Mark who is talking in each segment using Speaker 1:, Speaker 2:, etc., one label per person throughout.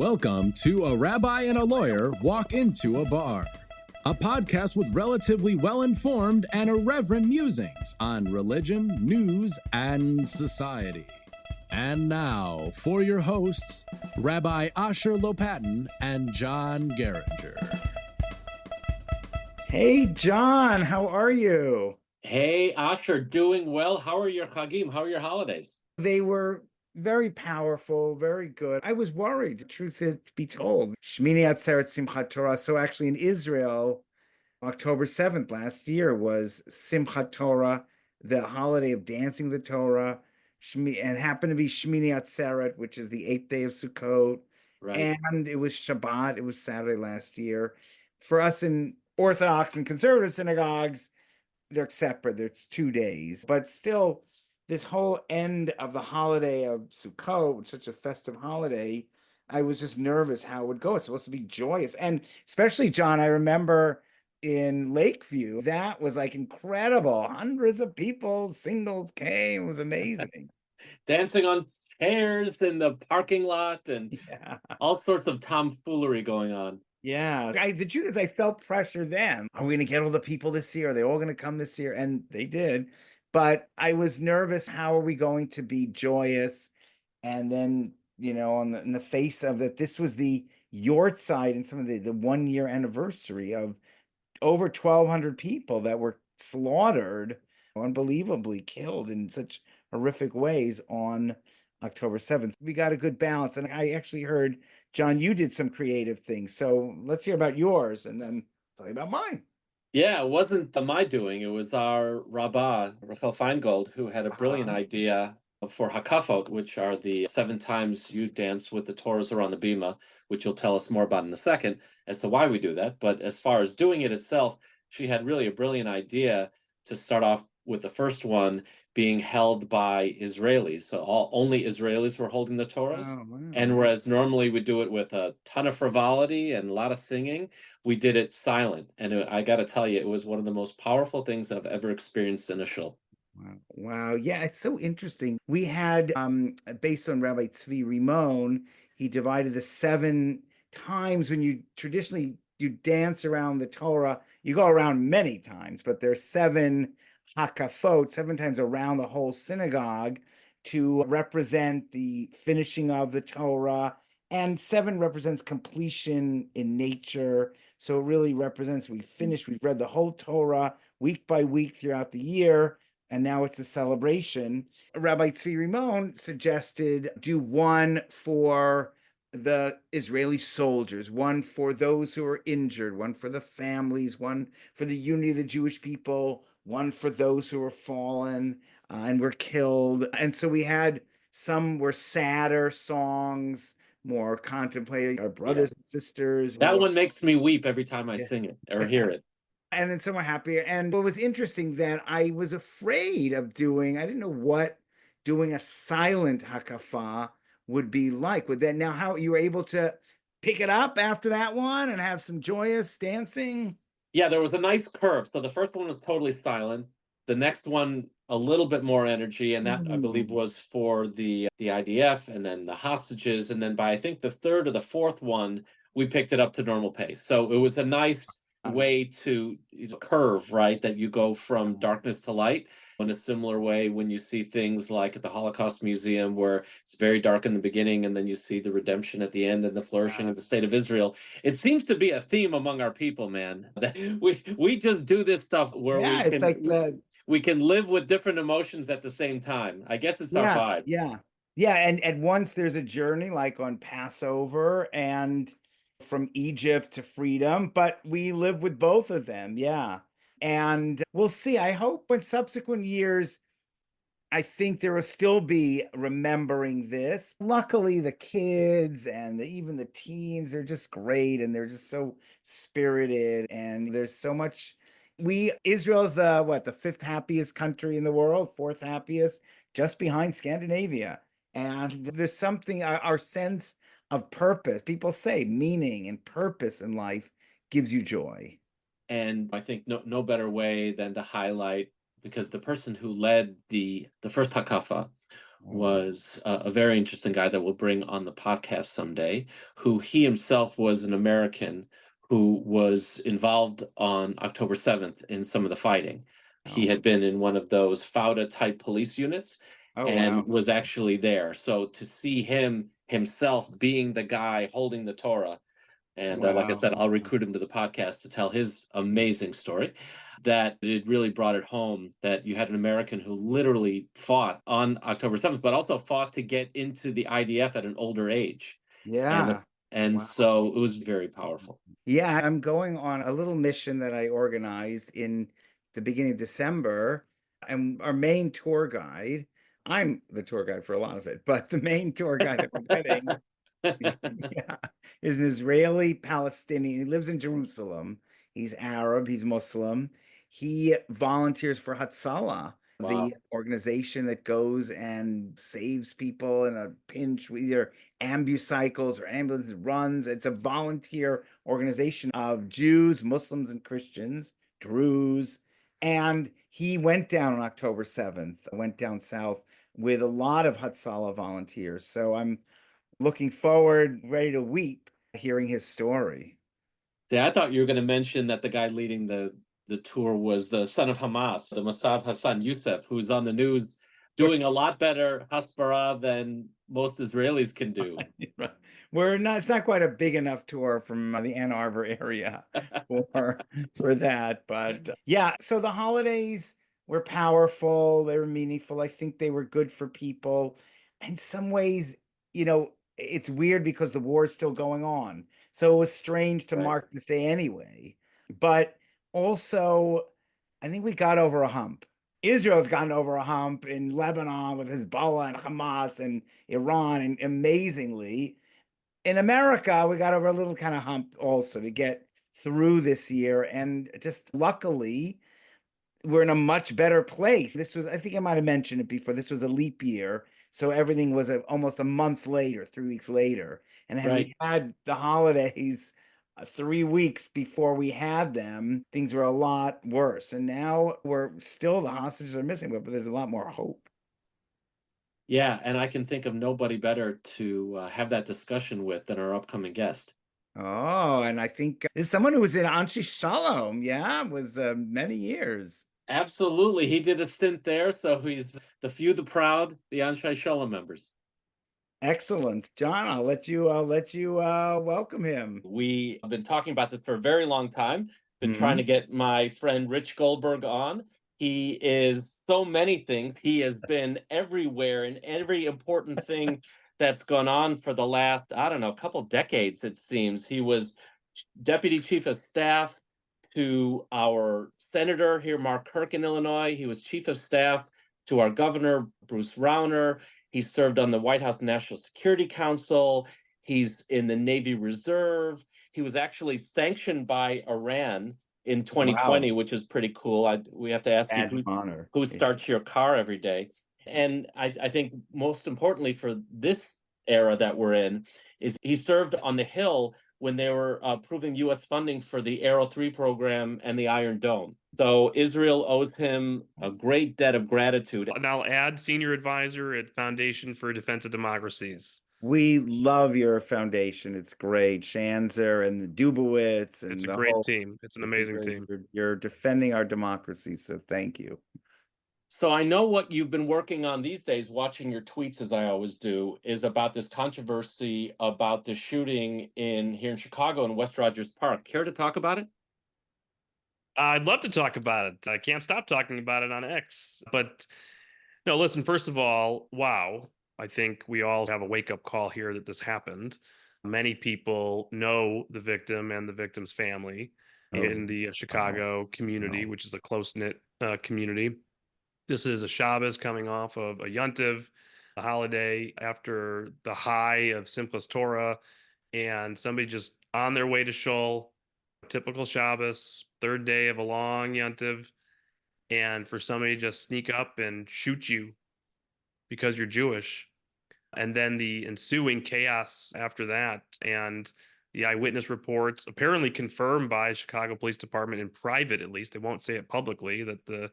Speaker 1: Welcome to A Rabbi and a Lawyer Walk Into a Bar, a podcast with relatively well-informed and irreverent musings on religion, news, and society. And now, for your hosts, Rabbi Asher Lopatin and John Geringer.
Speaker 2: Hey, John, how are you?
Speaker 3: Hey, Asher, doing well. How are your Chagim? How are your holidays?
Speaker 2: They were very powerful, very good. I was worried, the truth is be told. Shmini Atzeret Simchat Torah. So actually in Israel, October 7th last year was Simchat Torah, the holiday of dancing the Torah, and happened to be Shmini Atzeret, which is the 8th day of Sukkot.
Speaker 3: Right.
Speaker 2: And it was Shabbat, it was Saturday last year. For us in Orthodox and conservative synagogues, they're separate, there's 2 days, but still this whole end of the holiday of Sukkot, such a festive holiday, I was just nervous how it would go. It's supposed to be joyous. And especially, John, I remember in Lakeview, that was like incredible. Hundreds of people, singles came. It was amazing.
Speaker 3: Dancing on chairs in the parking lot and all sorts of tomfoolery going on.
Speaker 2: Yeah. The truth is, I felt pressure then. Are we going to get all the people this year? Are they all going to come this year? And they did. But I was nervous. How are we going to be joyous? And then, in the face of that, this was the yahrtzeit and some of the 1 year anniversary of over 1,200 people that were slaughtered, unbelievably killed in such horrific ways on October 7th. We got a good balance. And I actually heard, John, you did some creative things. So let's hear about yours and then tell you about mine.
Speaker 3: Yeah, it wasn't my doing. It was our Rabbah, Rachel Feingold, who had a brilliant idea for hakafot, which are the 7 times you dance with the Torahs around the bima, which you'll tell us more about in a second as to why we do that. But as far as doing it itself, she had really a brilliant idea to start off with the first one being held by Israelis. So only Israelis were holding the Torahs.
Speaker 2: Oh, wow.
Speaker 3: And whereas normally we do it with a ton of frivolity and a lot of singing, we did it silent. And I got to tell you, it was one of the most powerful things I've ever experienced in a shul.
Speaker 2: Wow. Yeah, it's so interesting. We had, based on Rabbi Tzvi Rimon, he divided the 7 times when you traditionally you dance around the Torah. You go around many times, but there's 7 hakafot, 7 times around the whole synagogue to represent the finishing of the Torah. And 7 represents completion in nature. So it really represents we've read the whole Torah week by week throughout the year. And now it's a celebration. Rabbi Tzvi Rimon suggested do one for the Israeli soldiers, one for those who are injured, one for the families, one for the unity of the Jewish people, one for those who were fallen and were killed. And so we had some were sadder songs, more contemplating our brothers and sisters.
Speaker 3: That one makes me weep every time I sing it or hear it.
Speaker 2: And then some were happier. And what was interesting that I was afraid of doing, I didn't know what doing a silent hakafah would be like. With that, now how you were able to pick it up after that one and have some joyous dancing?
Speaker 3: Yeah, there was a nice curve. So the first one was totally silent. The next one, a little bit more energy, and that I believe was for the IDF and then the hostages. And then by I think the 3rd or the 4th one, we picked it up to normal pace. So it was a nice way to curve, right? That you go from darkness to light. In a similar way, when you see things like at the Holocaust Museum, where it's very dark in the beginning, and then you see the redemption at the end and the flourishing of the state of Israel. It seems to be a theme among our people, man. That we just do this stuff where we can live with different emotions at the same time. I guess it's our vibe.
Speaker 2: Yeah. And once there's a journey, like on Passover and from Egypt to freedom, but we live with both of them. Yeah. And we'll see. I hope in subsequent years, I think there will still be remembering this. Luckily, the kids and even the teens, they're just great. And they're just so spirited. And there's so much. Israel's the 5th happiest country in the world, 4th happiest, just behind Scandinavia. And there's something, our sense of purpose. People say meaning and purpose in life gives you joy.
Speaker 3: And I think no better way than to highlight, because the person who led the first hakafa was a very interesting guy that we'll bring on the podcast someday, who he himself was an American who was involved on October 7th in some of the fighting. He
Speaker 2: Oh,
Speaker 3: had been in one of those Fauda type police units
Speaker 2: oh
Speaker 3: and
Speaker 2: wow.
Speaker 3: was actually there. So to see him himself being the guy holding the Torah, and like I
Speaker 2: Wow.
Speaker 3: said, I'll recruit him to the podcast to tell his amazing story. That it really brought it home that you had an American who literally fought on October 7th, but also fought to get into the IDF at an older age. And
Speaker 2: Yeah.
Speaker 3: and
Speaker 2: Wow.
Speaker 3: so it was very powerful.
Speaker 2: Yeah, I'm going on a little mission that I organized in the beginning of December. And our main tour guide, I'm the tour guide for a lot of it, but the main tour guide that we're getting, yeah, is an Israeli Palestinian. He lives in Jerusalem. He's Arab, he's Muslim. He volunteers for Hatzalah,
Speaker 3: Wow.
Speaker 2: the organization that goes and saves people in a pinch with either ambucycles or ambulance runs. It's a volunteer organization of Jews, Muslims, and Christians, Druze. And he went down on October 7th, went down south with a lot of Hatzalah volunteers. So I'm looking forward, ready to weep, hearing his story.
Speaker 3: See, I thought you were going to mention that the guy leading the tour was the son of Hamas, the Mossad Hassan Youssef, who's on the news doing a lot better hasbara than most Israelis can do.
Speaker 2: We're not, it's not quite a big enough tour from the Ann Arbor area for that. But yeah, so the holidays were powerful, they were meaningful. I think they were good for people. In some ways, it's weird because the war is still going on. So it was strange to
Speaker 3: Right.
Speaker 2: mark this day anyway. But also, I think we got over a hump. Israel's gotten over a hump in Lebanon with Hezbollah and Hamas and Iran, and amazingly, in America, we got over a little kind of hump also to get through this year. And just luckily, we're in a much better place. This was, I think I might have mentioned it before, this was a leap year. So everything was almost a month later, 3 weeks later. And had
Speaker 3: Right.
Speaker 2: we had the holidays 3 weeks before we had them, things were a lot worse. And now we're still, the hostages are missing, but there's a lot more hope.
Speaker 3: Yeah, and I can think of nobody better to have that discussion with than our upcoming guest.
Speaker 2: Oh, and I think there's someone who was in Anshe Sholom. Yeah, it was many years.
Speaker 3: Absolutely. He did a stint there, so he's the few, the proud, the Anshe Sholom members.
Speaker 2: Excellent. John, I'll let you welcome him.
Speaker 3: We have been talking about this for a very long time. Been trying to
Speaker 2: Mhm.
Speaker 3: get my friend Rich Goldberg on. He is so many things. He has been everywhere in every important thing that's gone on for the last, I don't know, couple decades, it seems. He was deputy chief of staff to our senator here, Mark Kirk in Illinois. He was chief of staff to our governor, Bruce Rauner. He served on the White House National Security Council. He's in the Navy Reserve. He was actually sanctioned by Iran in
Speaker 2: Wow,
Speaker 3: 2020, which is pretty cool. We have to ask you
Speaker 2: badge of honor.
Speaker 3: who
Speaker 2: Yeah.
Speaker 3: starts your car every day. And I think most importantly for this era that we're in is he served on the Hill when they were approving U.S. funding for the Arrow 3 program and the Iron Dome. So Israel owes him a great debt of gratitude.
Speaker 4: And I'll add senior advisor at Foundation for Defense of Democracies.
Speaker 2: We love your foundation. It's great. Shanzer and the Dubowitz and
Speaker 4: It's a
Speaker 2: the
Speaker 4: great
Speaker 2: whole,
Speaker 4: team. It's an
Speaker 2: it's a
Speaker 4: amazing
Speaker 2: great,
Speaker 4: team.
Speaker 2: you're defending our democracy. So thank you.
Speaker 3: So I know what you've been working on these days, watching your tweets as I always do, is about this controversy about the shooting here in Chicago in West Rogers Park. Care to talk about it?
Speaker 4: I'd love to talk about it. I can't stop talking about it on X. But no, listen, first of all, wow. I think we all have a wake-up call here that this happened. Many people know the victim and the victim's family
Speaker 2: Oh,
Speaker 4: in the
Speaker 2: wow.
Speaker 4: Chicago community,
Speaker 2: Wow.
Speaker 4: which is a close-knit community. This is a Shabbos coming off of a Yontiv, a holiday after the high of Simchat Torah, and somebody just on their way to shul, typical Shabbos, third day of a long Yontiv, and for somebody to just sneak up and shoot you because you're Jewish, and then the ensuing chaos after that, and the eyewitness reports apparently confirmed by Chicago Police Department in private, at least they won't say it publicly, that the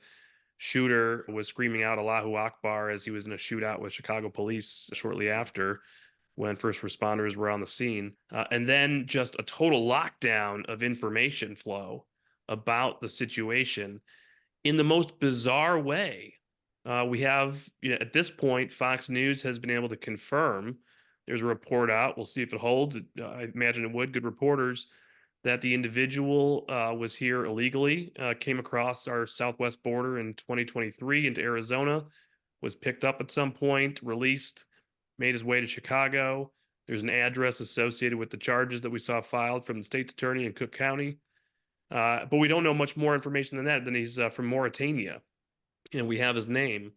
Speaker 4: shooter was screaming out Allahu Akbar as he was in a shootout with Chicago police shortly after, when first responders were on the scene. And then just a total lockdown of information flow about the situation in the most bizarre way. We have, at this point, Fox News has been able to confirm. There's a report out. We'll see if it holds. I imagine it would. Good reporters, that the individual was here illegally, came across our southwest border in 2023 into Arizona, was picked up at some point, released, made his way to Chicago. There's an address associated with the charges that we saw filed from the state's attorney in Cook County. But we don't know much more information than that, than he's from Mauritania. And we have his name.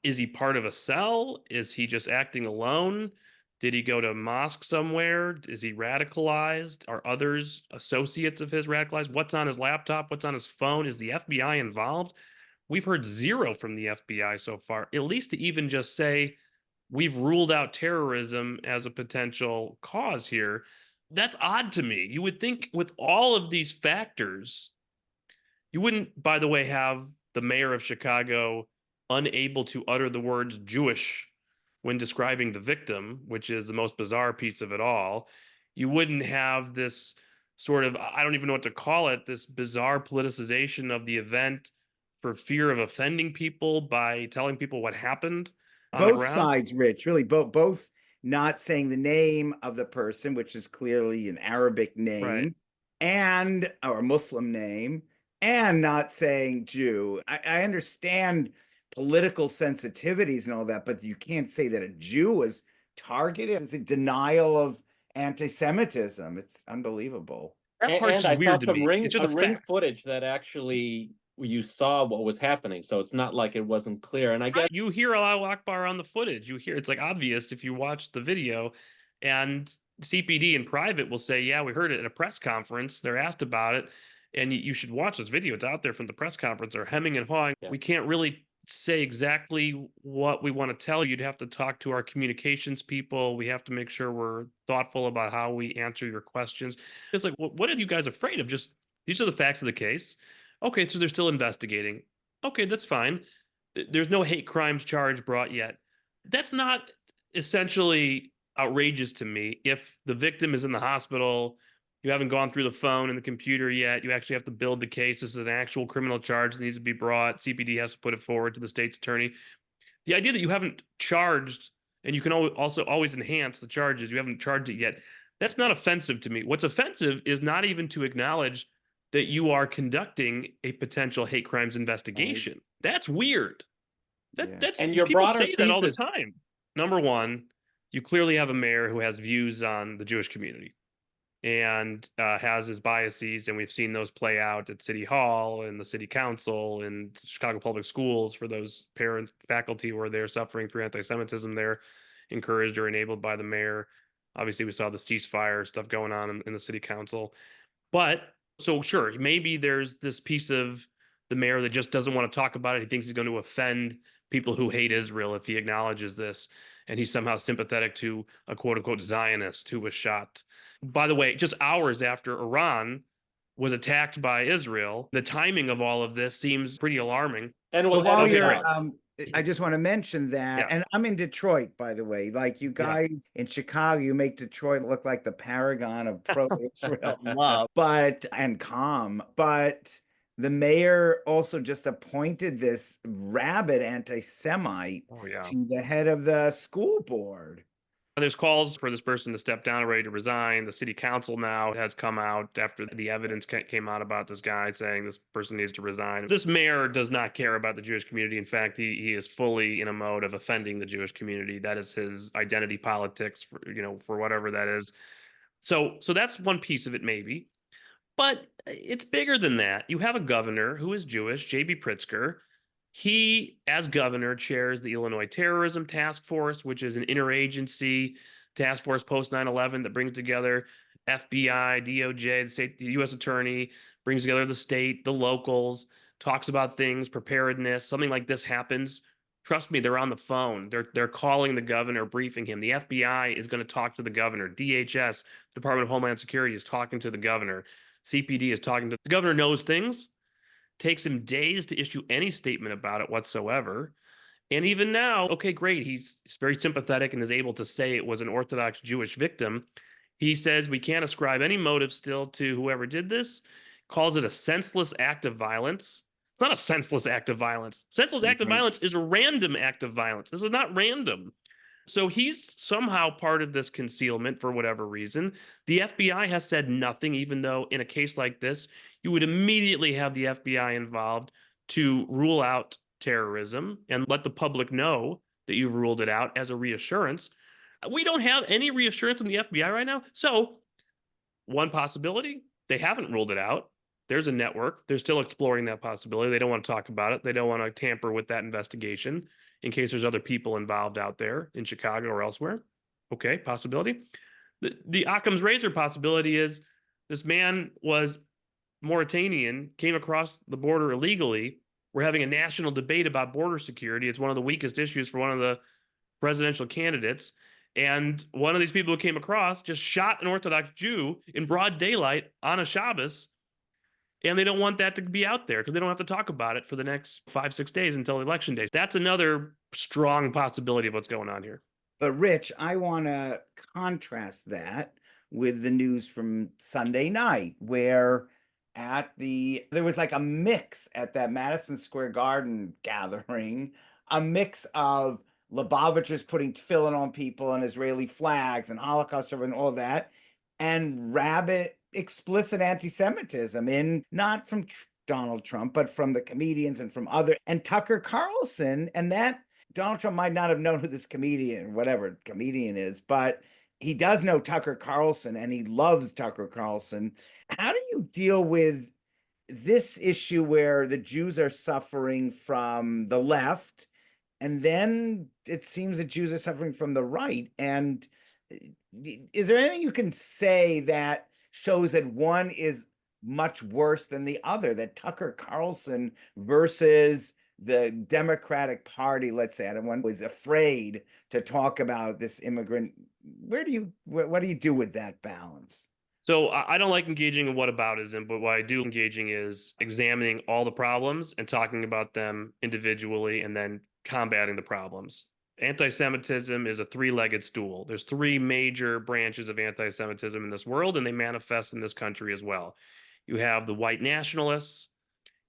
Speaker 4: Is he part of a cell? Is he just acting alone? Did he go to a mosque somewhere? Is he radicalized? Are others associates of his radicalized? What's on his laptop? What's on his phone? Is the FBI involved? We've heard zero from the FBI so far, at least to even just say, we've ruled out terrorism as a potential cause here. That's odd to me. You would think with all of these factors, you wouldn't, by the way, have the mayor of Chicago unable to utter the words Jewish when describing the victim, which is the most bizarre piece of it all. You wouldn't have this sort of, I don't even know what to call it, this bizarre politicization of the event for fear of offending people by telling people what happened on the
Speaker 2: Both
Speaker 4: ground.
Speaker 2: sides, Rich, really both not saying the name of the person, which is clearly an Arabic name,
Speaker 4: Right.
Speaker 2: and or a Muslim name, and not saying Jew. I understand political sensitivities and all that, but you can't say that a Jew was targeted. It's a denial of anti-Semitism. It's unbelievable.
Speaker 4: That part's
Speaker 3: And I
Speaker 4: just
Speaker 3: saw
Speaker 4: weird to
Speaker 3: some
Speaker 4: me. It's just a
Speaker 3: ring
Speaker 4: fact.
Speaker 3: footage that actually you saw what was happening, so it's not like it wasn't clear. And I guess
Speaker 4: You hear Allahu Akbar on the footage. You hear, it's like obvious if you watch the video, and CPD in private will say, yeah, we heard it at a press conference. They're asked about it, and you should watch this video. It's out there from the press conference. They're hemming and hawing.
Speaker 3: Yeah.
Speaker 4: We can't really say exactly what we want to tell you. You'd have to talk to our communications people. We have to make sure we're thoughtful about how we answer your questions. It's like, what are you guys afraid of? Just, these are the facts of the case. Okay, so they're still investigating. Okay, that's fine. There's no hate crimes charge brought yet. That's not essentially outrageous to me. If the victim is in the hospital, you haven't gone through the phone and the computer yet, you actually have to build the case. This is an actual criminal charge that needs to be brought. CPD has to put it forward to the state's attorney. The idea that you haven't charged, and you can also always enhance the charges, you haven't charged it yet, that's not offensive to me. What's offensive is not even to acknowledge that you are conducting a potential hate crimes investigation. That's weird. That's,
Speaker 3: and your
Speaker 4: people
Speaker 3: broader
Speaker 4: say that all the
Speaker 3: thesis.
Speaker 4: time. Number one, you clearly have a mayor who has views on the Jewish community and has his biases, and we've seen those play out at City Hall and the City Council and Chicago Public Schools for those parent faculty who are there suffering through anti-Semitism. They're encouraged or enabled by the mayor. Obviously, we saw the ceasefire stuff going on in the City Council. But so sure, maybe there's this piece of the mayor that just doesn't want to talk about it. He thinks he's going to offend people who hate Israel if he acknowledges this, and he's somehow sympathetic to a quote unquote Zionist who was shot. By the way, just hours after Iran was attacked by Israel, the timing of all of this seems pretty alarming.
Speaker 3: And
Speaker 2: But while
Speaker 3: okay,
Speaker 2: you're,
Speaker 3: right.
Speaker 2: I just want to mention that,
Speaker 4: Yeah.
Speaker 2: and I'm in Detroit, by the way. Like you guys in Chicago, you make Detroit look like the paragon of pro-Israel love, and calm. But the mayor also just appointed this rabid anti-Semite
Speaker 4: Oh yeah.
Speaker 2: to the head of the school board.
Speaker 4: There's calls for this person to step down, ready to resign. The city council now has come out after the evidence came out about this guy saying this person needs to resign. This mayor does not care about the Jewish community. In fact, he is fully in a mode of offending the Jewish community. That is his identity politics, for whatever that is. So that's one piece of it, maybe. But it's bigger than that. You have a governor who is Jewish, J.B. Pritzker. He, as governor, chairs the Illinois Terrorism Task Force, which is an interagency task force post 9/11 that brings together FBI, DOJ, the state, the U.S. attorney, brings together the state, the locals, talks about things, preparedness. Something like this happens. Trust me, they're on the phone. They're calling the governor, briefing him. The FBI is going to talk to the governor. DHS, Department of Homeland Security, is talking to the governor. CPD is talking to the governor. Knows things. Takes him days to issue any statement about it whatsoever. And even now, okay, great. He's very sympathetic and is able to say it was an Orthodox Jewish victim. He says we can't ascribe any motive still to whoever did this, calls it a senseless act of violence. It's not a senseless act of violence. Senseless act of violence is a random act of violence. This is not random. So he's somehow part of this concealment for whatever reason. The FBI has said nothing, even though in a case like this, you would immediately have the FBI involved to rule out terrorism and let the public know that you've ruled it out as a reassurance. We don't have any reassurance from the FBI right now. So one possibility, they haven't ruled it out. There's a network. They're still exploring that possibility. They don't want to talk about it. They don't want to tamper with that investigation in case there's other people involved out there in Chicago or elsewhere. Okay, possibility. The Occam's razor possibility is this man was Mauritanian, came across the border illegally. We're having a national debate about border security. It's one of the weakest issues for one of the presidential candidates. And one of these people who came across just shot an Orthodox Jew in broad daylight on a Shabbos. And they don't want that to be out there because they don't have to talk about it for the next 5-6 days until election day. That's another strong possibility of what's going on here.
Speaker 2: But Rich, I want to contrast that with the news from Sunday night, where there was like a mix at that Madison Square Garden gathering, a mix of Lubavitchers putting tefillin on people and Israeli flags and Holocaust and all that, and rabid explicit anti-Semitism, in not from Donald Trump, but from the comedians and from other, and Tucker Carlson. And that Donald Trump might not have known who this comedian, whatever comedian is, but he does know Tucker Carlson and he loves Tucker Carlson. How do you deal with this issue where the Jews are suffering from the left, and then it seems that Jews are suffering from the right? And is there anything you can say that shows that one is much worse than the other, that Tucker Carlson versus the Democratic Party, let's say, one was afraid to talk about this immigrant? What do you do with that balance?
Speaker 4: So I don't like engaging in whataboutism, but what I do engaging is examining all the problems and talking about them individually and then combating the problems. Anti-Semitism is a three-legged stool. There's three major branches of anti-Semitism in this world, and they manifest in this country as well. You have the white nationalists,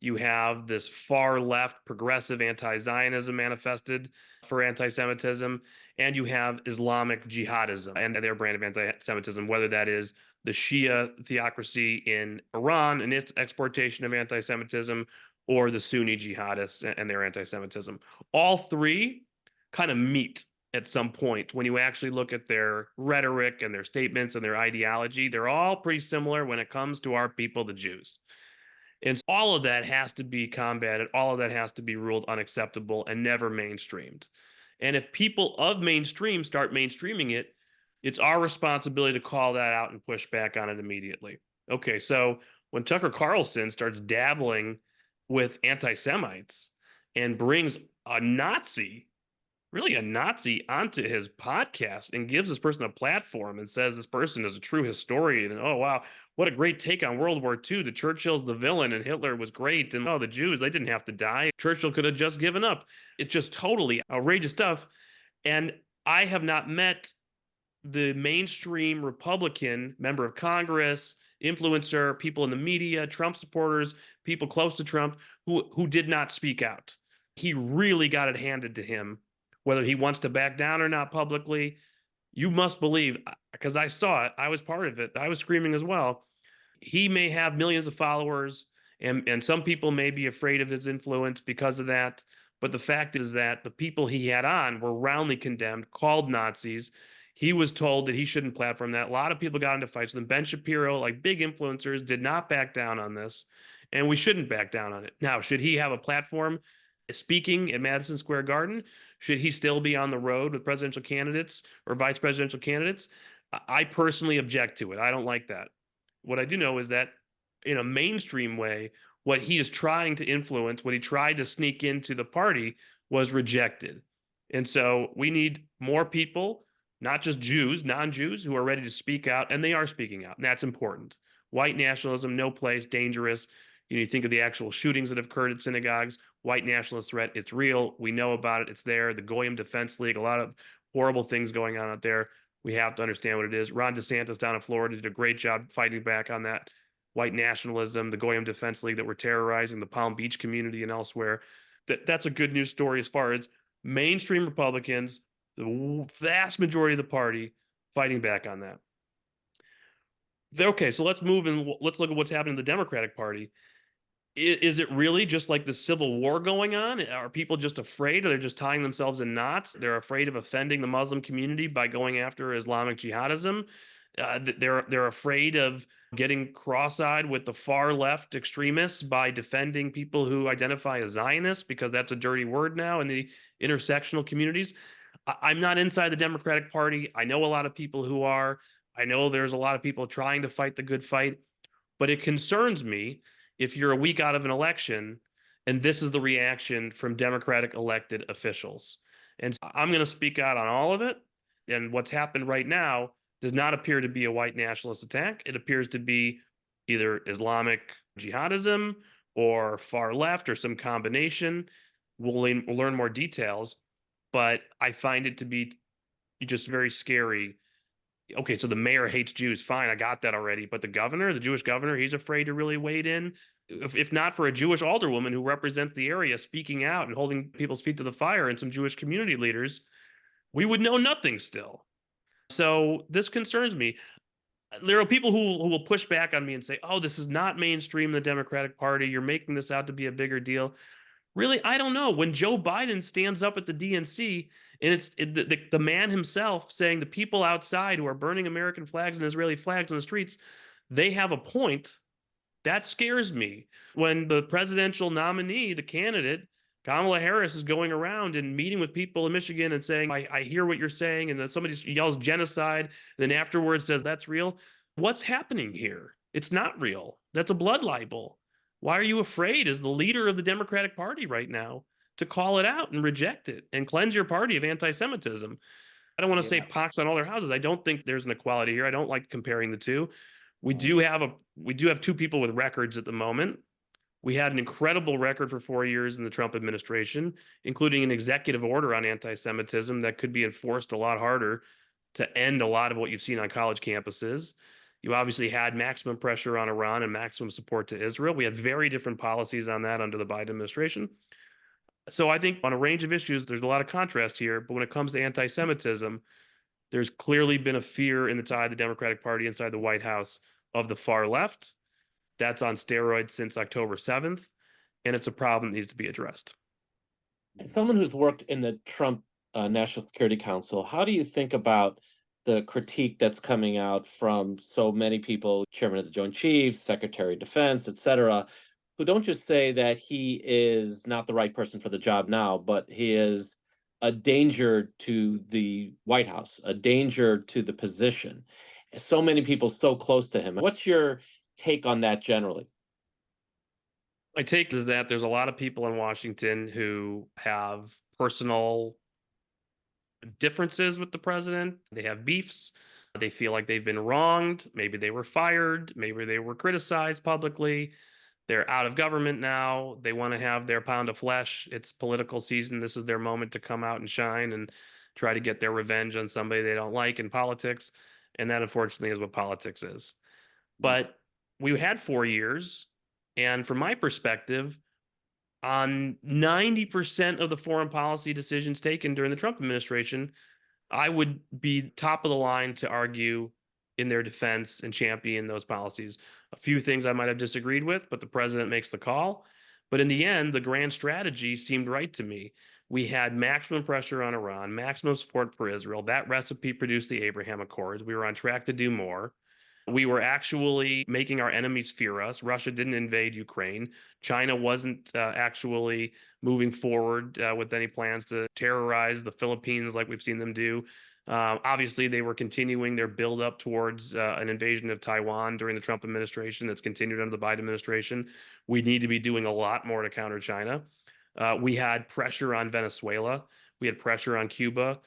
Speaker 4: you have this far left progressive anti-Zionism manifested for anti-Semitism, and you have Islamic jihadism and their brand of anti-Semitism, whether that is the Shia theocracy in Iran and its exportation of anti-Semitism, or the Sunni jihadists and their anti-Semitism. All three kind of meet at some point when you actually look at their rhetoric and their statements and their ideology. They're all pretty similar when it comes to our people, the Jews. And all of that has to be combated. All of that has to be ruled unacceptable and never mainstreamed. And if people of mainstream start mainstreaming it, it's our responsibility to call that out and push back on it immediately. Okay, so when Tucker Carlson starts dabbling with anti-Semites and brings a Nazi onto his podcast and gives this person a platform and says this person is a true historian, and oh wow, what a great take on World War II. The Churchill's the villain and Hitler was great, and oh, the Jews, they didn't have to die. Churchill could have just given up. It's just totally outrageous stuff. And I have not met the mainstream Republican member of Congress, influencer, people in the media, Trump supporters, people close to Trump who did not speak out. He really got it handed to him. Whether he wants to back down or not publicly, you must believe, because I saw it, I was part of it, I was screaming as well. He may have millions of followers, and some people may be afraid of his influence because of that. But the fact is that the people he had on were roundly condemned, called Nazis. He was told that he shouldn't platform that. A lot of people got into fights with him. Ben Shapiro, like big influencers, did not back down on this, and we shouldn't back down on it. Now, should he have a platform speaking at Madison Square Garden? Should he still be on the road with presidential candidates or vice presidential candidates? I personally object to it. I don't like that. What I do know is that in a mainstream way, what he is trying to influence, what he tried to sneak into the party, was rejected. And so we need more people, not just Jews, non-Jews, who are ready to speak out, and they are speaking out, and that's important. White nationalism, no place, dangerous. You think of the actual shootings that have occurred at synagogues, white nationalist threat, it's real. We know about it. It's there. The Goyim Defense League, a lot of horrible things going on out there. We have to understand what it is. Ron DeSantis down in Florida did a great job fighting back on that white nationalism, the Goyim Defense League that were terrorizing the Palm Beach community and elsewhere. That's a good news story as far as mainstream Republicans, the vast majority of the party fighting back on that. Okay, so let's move and let's look at what's happening in the Democratic Party. Is it really just like the Civil War going on? Are people just afraid, or they're just tying themselves in knots? They're afraid of offending the Muslim community by going after Islamic jihadism. They're afraid of getting cross-eyed with the far left extremists by defending people who identify as Zionists, because that's a dirty word now in the intersectional communities. I'm not inside the Democratic Party. I know a lot of people who are. I know there's a lot of people trying to fight the good fight, but it concerns me if you're a week out of an election and this is the reaction from Democratic elected officials. And so I'm going to speak out on all of it. And what's happened right now does not appear to be a white nationalist attack. It appears to be either Islamic jihadism or far left or some combination. We'll learn more details, but I find it to be just very scary. Okay, so the mayor hates Jews. Fine, I got that already. But the governor, the Jewish governor, he's afraid to really wade in. If not for a Jewish alderwoman who represents the area speaking out and holding people's feet to the fire and some Jewish community leaders, we would know nothing still. So this concerns me. There are people who will push back on me and say, oh, this is not mainstream in the Democratic Party. You're making this out to be a bigger deal. Really, I don't know. When Joe Biden stands up at the DNC and it's the man himself saying the people outside who are burning American flags and Israeli flags on the streets, they have a point. That scares me. When the presidential nominee, the candidate, Kamala Harris, is going around and meeting with people in Michigan and saying, I hear what you're saying, and then somebody yells genocide, and then afterwards says that's real. What's happening here? It's not real. That's a blood libel. Why are you afraid as the leader of the Democratic Party right now to call it out and reject it and cleanse your party of anti-Semitism? I don't want to say pox on all their houses. I don't think there's an equality here. I don't like comparing the two. We do have two people with records at the moment. We had an incredible record for 4 years in the Trump administration, including an executive order on anti-Semitism that could be enforced a lot harder to end a lot of what you've seen on college campuses. You obviously had maximum pressure on Iran and maximum support to Israel. We had very different policies on that under the Biden administration. So I think on a range of issues, there's a lot of contrast here. But when it comes to anti-Semitism, there's clearly been a fear inside the Democratic Party, inside the White House, of the far left. That's on steroids since October 7th, and it's a problem that needs to be addressed.
Speaker 3: As someone who's worked in the Trump National Security Council, how do you think about the critique that's coming out from so many people, Chairman of the Joint Chiefs, Secretary of Defense, et cetera, who don't just say that he is not the right person for the job now, but he is a danger to the White House, a danger to the position? So many people so close to him. What's your take on that generally?
Speaker 4: My take is that there's a lot of people in Washington who have personal differences with the president. They have beefs. They feel like they've been wronged. Maybe they were fired. Maybe they were criticized publicly. They're out of government now. They want to have their pound of flesh. It's political season. This is their moment to come out and shine and try to get their revenge on somebody they don't like in politics. And that, unfortunately, is what politics is. But we had 4 years. And from my perspective, on 90% of the foreign policy decisions taken during the Trump administration, I would be top of the line to argue in their defense and champion those policies. A few things I might have disagreed with, but the president makes the call. But in the end, the grand strategy seemed right to me. We had maximum pressure on Iran, maximum support for Israel. That recipe produced the Abraham Accords. We were on track to do more. We were actually making our enemies fear us. Russia didn't invade Ukraine. China wasn't actually moving forward with any plans to terrorize the Philippines like we've seen them do. Obviously, they were continuing their buildup towards an invasion of Taiwan during the Trump administration that's continued under the Biden administration. We need to be doing a lot more to counter China. We had pressure on Venezuela. We had pressure on Cuba.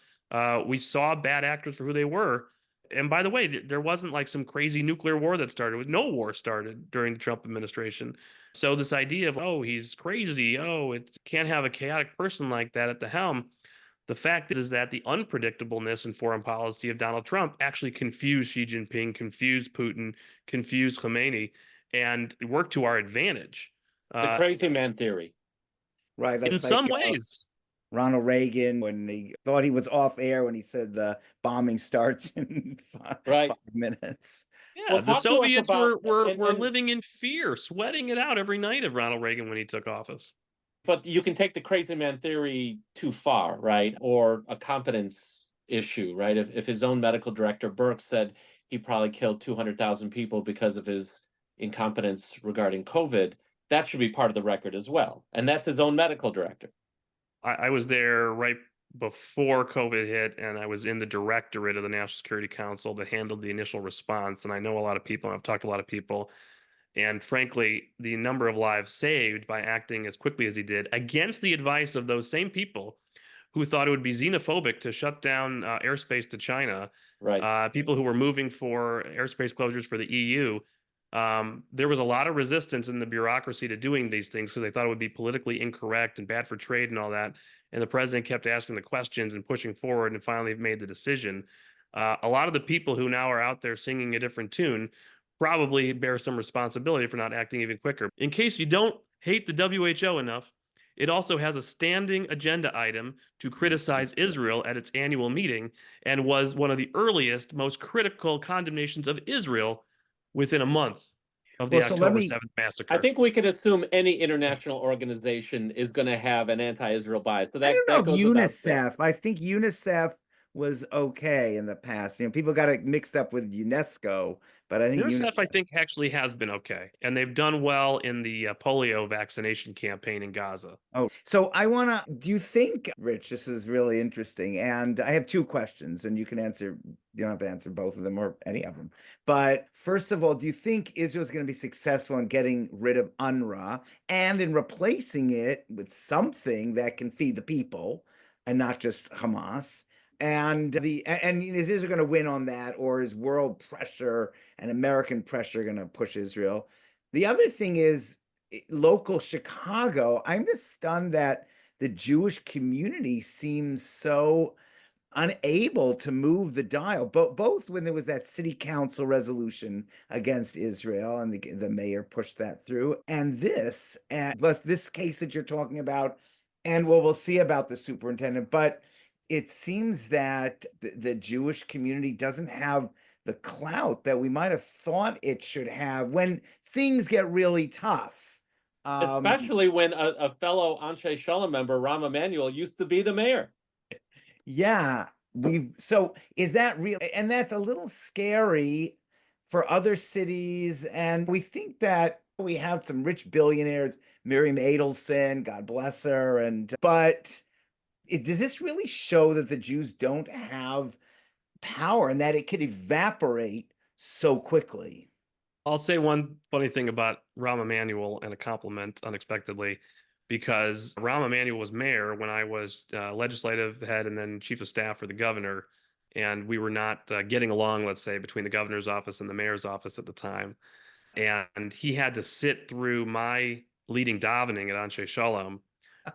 Speaker 4: We saw bad actors for who they were. And by the way, there wasn't like some crazy nuclear war that started. No war started during the Trump administration. So this idea of, oh, he's crazy. Oh, it can't have a chaotic person like that at the helm. The fact is that the unpredictableness in foreign policy of Donald Trump actually confused Xi Jinping, confused Putin, confused Khomeini, and it worked to our advantage.
Speaker 3: The crazy man theory.
Speaker 2: Right.
Speaker 4: In
Speaker 2: That's
Speaker 4: some
Speaker 2: like
Speaker 4: ways.
Speaker 2: Ronald Reagan when he thought he was off air when he said the bombing starts in
Speaker 3: Right.
Speaker 2: 5 minutes.
Speaker 4: Yeah,
Speaker 3: Well,
Speaker 4: the
Speaker 3: talk to us
Speaker 4: Soviets
Speaker 3: about-
Speaker 4: were
Speaker 3: and-
Speaker 4: living in fear, sweating it out every night of Ronald Reagan when he took office.
Speaker 3: But you can take the crazy man theory too far, right? Or a competence issue, right? If his own medical director, Burke, said he probably killed 200,000 people because of his incompetence regarding COVID, that should be part of the record as well. And that's his own medical director.
Speaker 4: I was there right before COVID hit, and I was in the directorate of the National Security Council that handled the initial response. And I know a lot of people, and I've talked to a lot of people. And frankly, the number of lives saved by acting as quickly as he did against the advice of those same people who thought it would be xenophobic to shut down airspace to China,
Speaker 3: Right.
Speaker 4: people who were moving for airspace closures for the EU. There was a lot of resistance in the bureaucracy to doing these things because they thought it would be politically incorrect and bad for trade and all that. And the president kept asking the questions and pushing forward and finally made the decision. A lot of the people who now are out there singing a different tune probably bear some responsibility for not acting even quicker. In case you don't hate the WHO enough, it also has a standing agenda item to criticize Israel at its annual meeting and was one of the earliest, most critical condemnations of Israel within a month of the
Speaker 2: Well, so let
Speaker 4: October
Speaker 2: me-
Speaker 4: 7th massacre.
Speaker 3: I think we can assume any international organization is going to have an anti-Israel bias. So that,
Speaker 2: I don't know
Speaker 3: that
Speaker 2: if
Speaker 3: goes without saying.
Speaker 2: UNICEF. I think UNICEF was okay in the past. People got it mixed up with UNESCO, but I think
Speaker 4: UNICEF, I think, actually has been okay, and they've done well in the polio vaccination campaign in Gaza.
Speaker 2: Oh, so do you think, Rich, this is really interesting. And I have two questions, and you can answer, you don't have to answer both of them or any of them. But first of all, do you think Israel's going to be successful in getting rid of UNRWA and in replacing it with something that can feed the people and not just Hamas? And is Israel going to win on that, or is world pressure and American pressure going to push Israel? The other thing is, local Chicago, I'm just stunned that the Jewish community seems so unable to move the dial. Both when there was that city council resolution against Israel and the mayor pushed that through, but this case that you're talking about, and we'll see about the superintendent, but it seems that the Jewish community doesn't have the clout that we might have thought it should have when things get really tough.
Speaker 3: Especially when a fellow Anshe Sholom member, Rahm Emanuel, used to be the mayor.
Speaker 2: Yeah, so is that real? And that's a little scary for other cities. And we think that we have some rich billionaires, Miriam Adelson, God bless her, but does this really show that the Jews don't have power and that it could evaporate so quickly?
Speaker 4: I'll say one funny thing about Rahm Emanuel and a compliment unexpectedly, because Rahm Emanuel was mayor when I was legislative head and then chief of staff for the governor. And we were not getting along, let's say, between the governor's office and the mayor's office at the time. And he had to sit through my leading davening at Anshe Sholom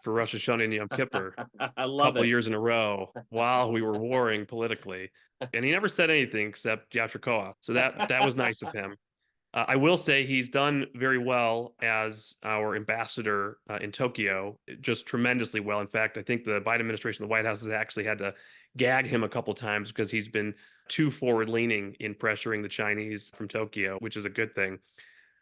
Speaker 4: for Rosh Hashanah and Yom Kippur
Speaker 3: I
Speaker 4: a
Speaker 3: love
Speaker 4: couple
Speaker 3: it.
Speaker 4: years in a row while we were warring politically. And he never said anything except yahrtzeit. So that was nice of him. I will say he's done very well as our ambassador in Tokyo, just tremendously well. In fact, I think the Biden administration, the White House, has actually had to gag him a couple times because he's been too forward-leaning in pressuring the Chinese from Tokyo, which is a good thing.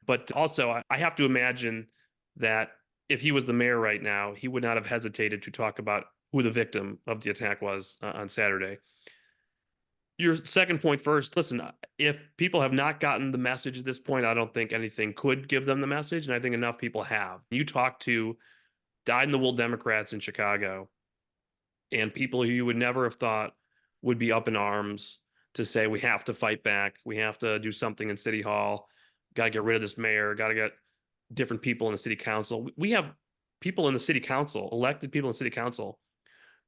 Speaker 4: But also, I have to imagine that if he was the mayor right now, he would not have hesitated to talk about who the victim of the attack was on Saturday. Your second point first, listen, if people have not gotten the message at this point, I don't think anything could give them the message. And I think enough people have. You talk to dyed-in-the-wool Democrats in Chicago and people who you would never have thought would be up in arms to say, we have to fight back. We have to do something in City Hall. Got to get rid of this mayor. Got to get different people in the city council. We have people in the city council, elected people in the city council,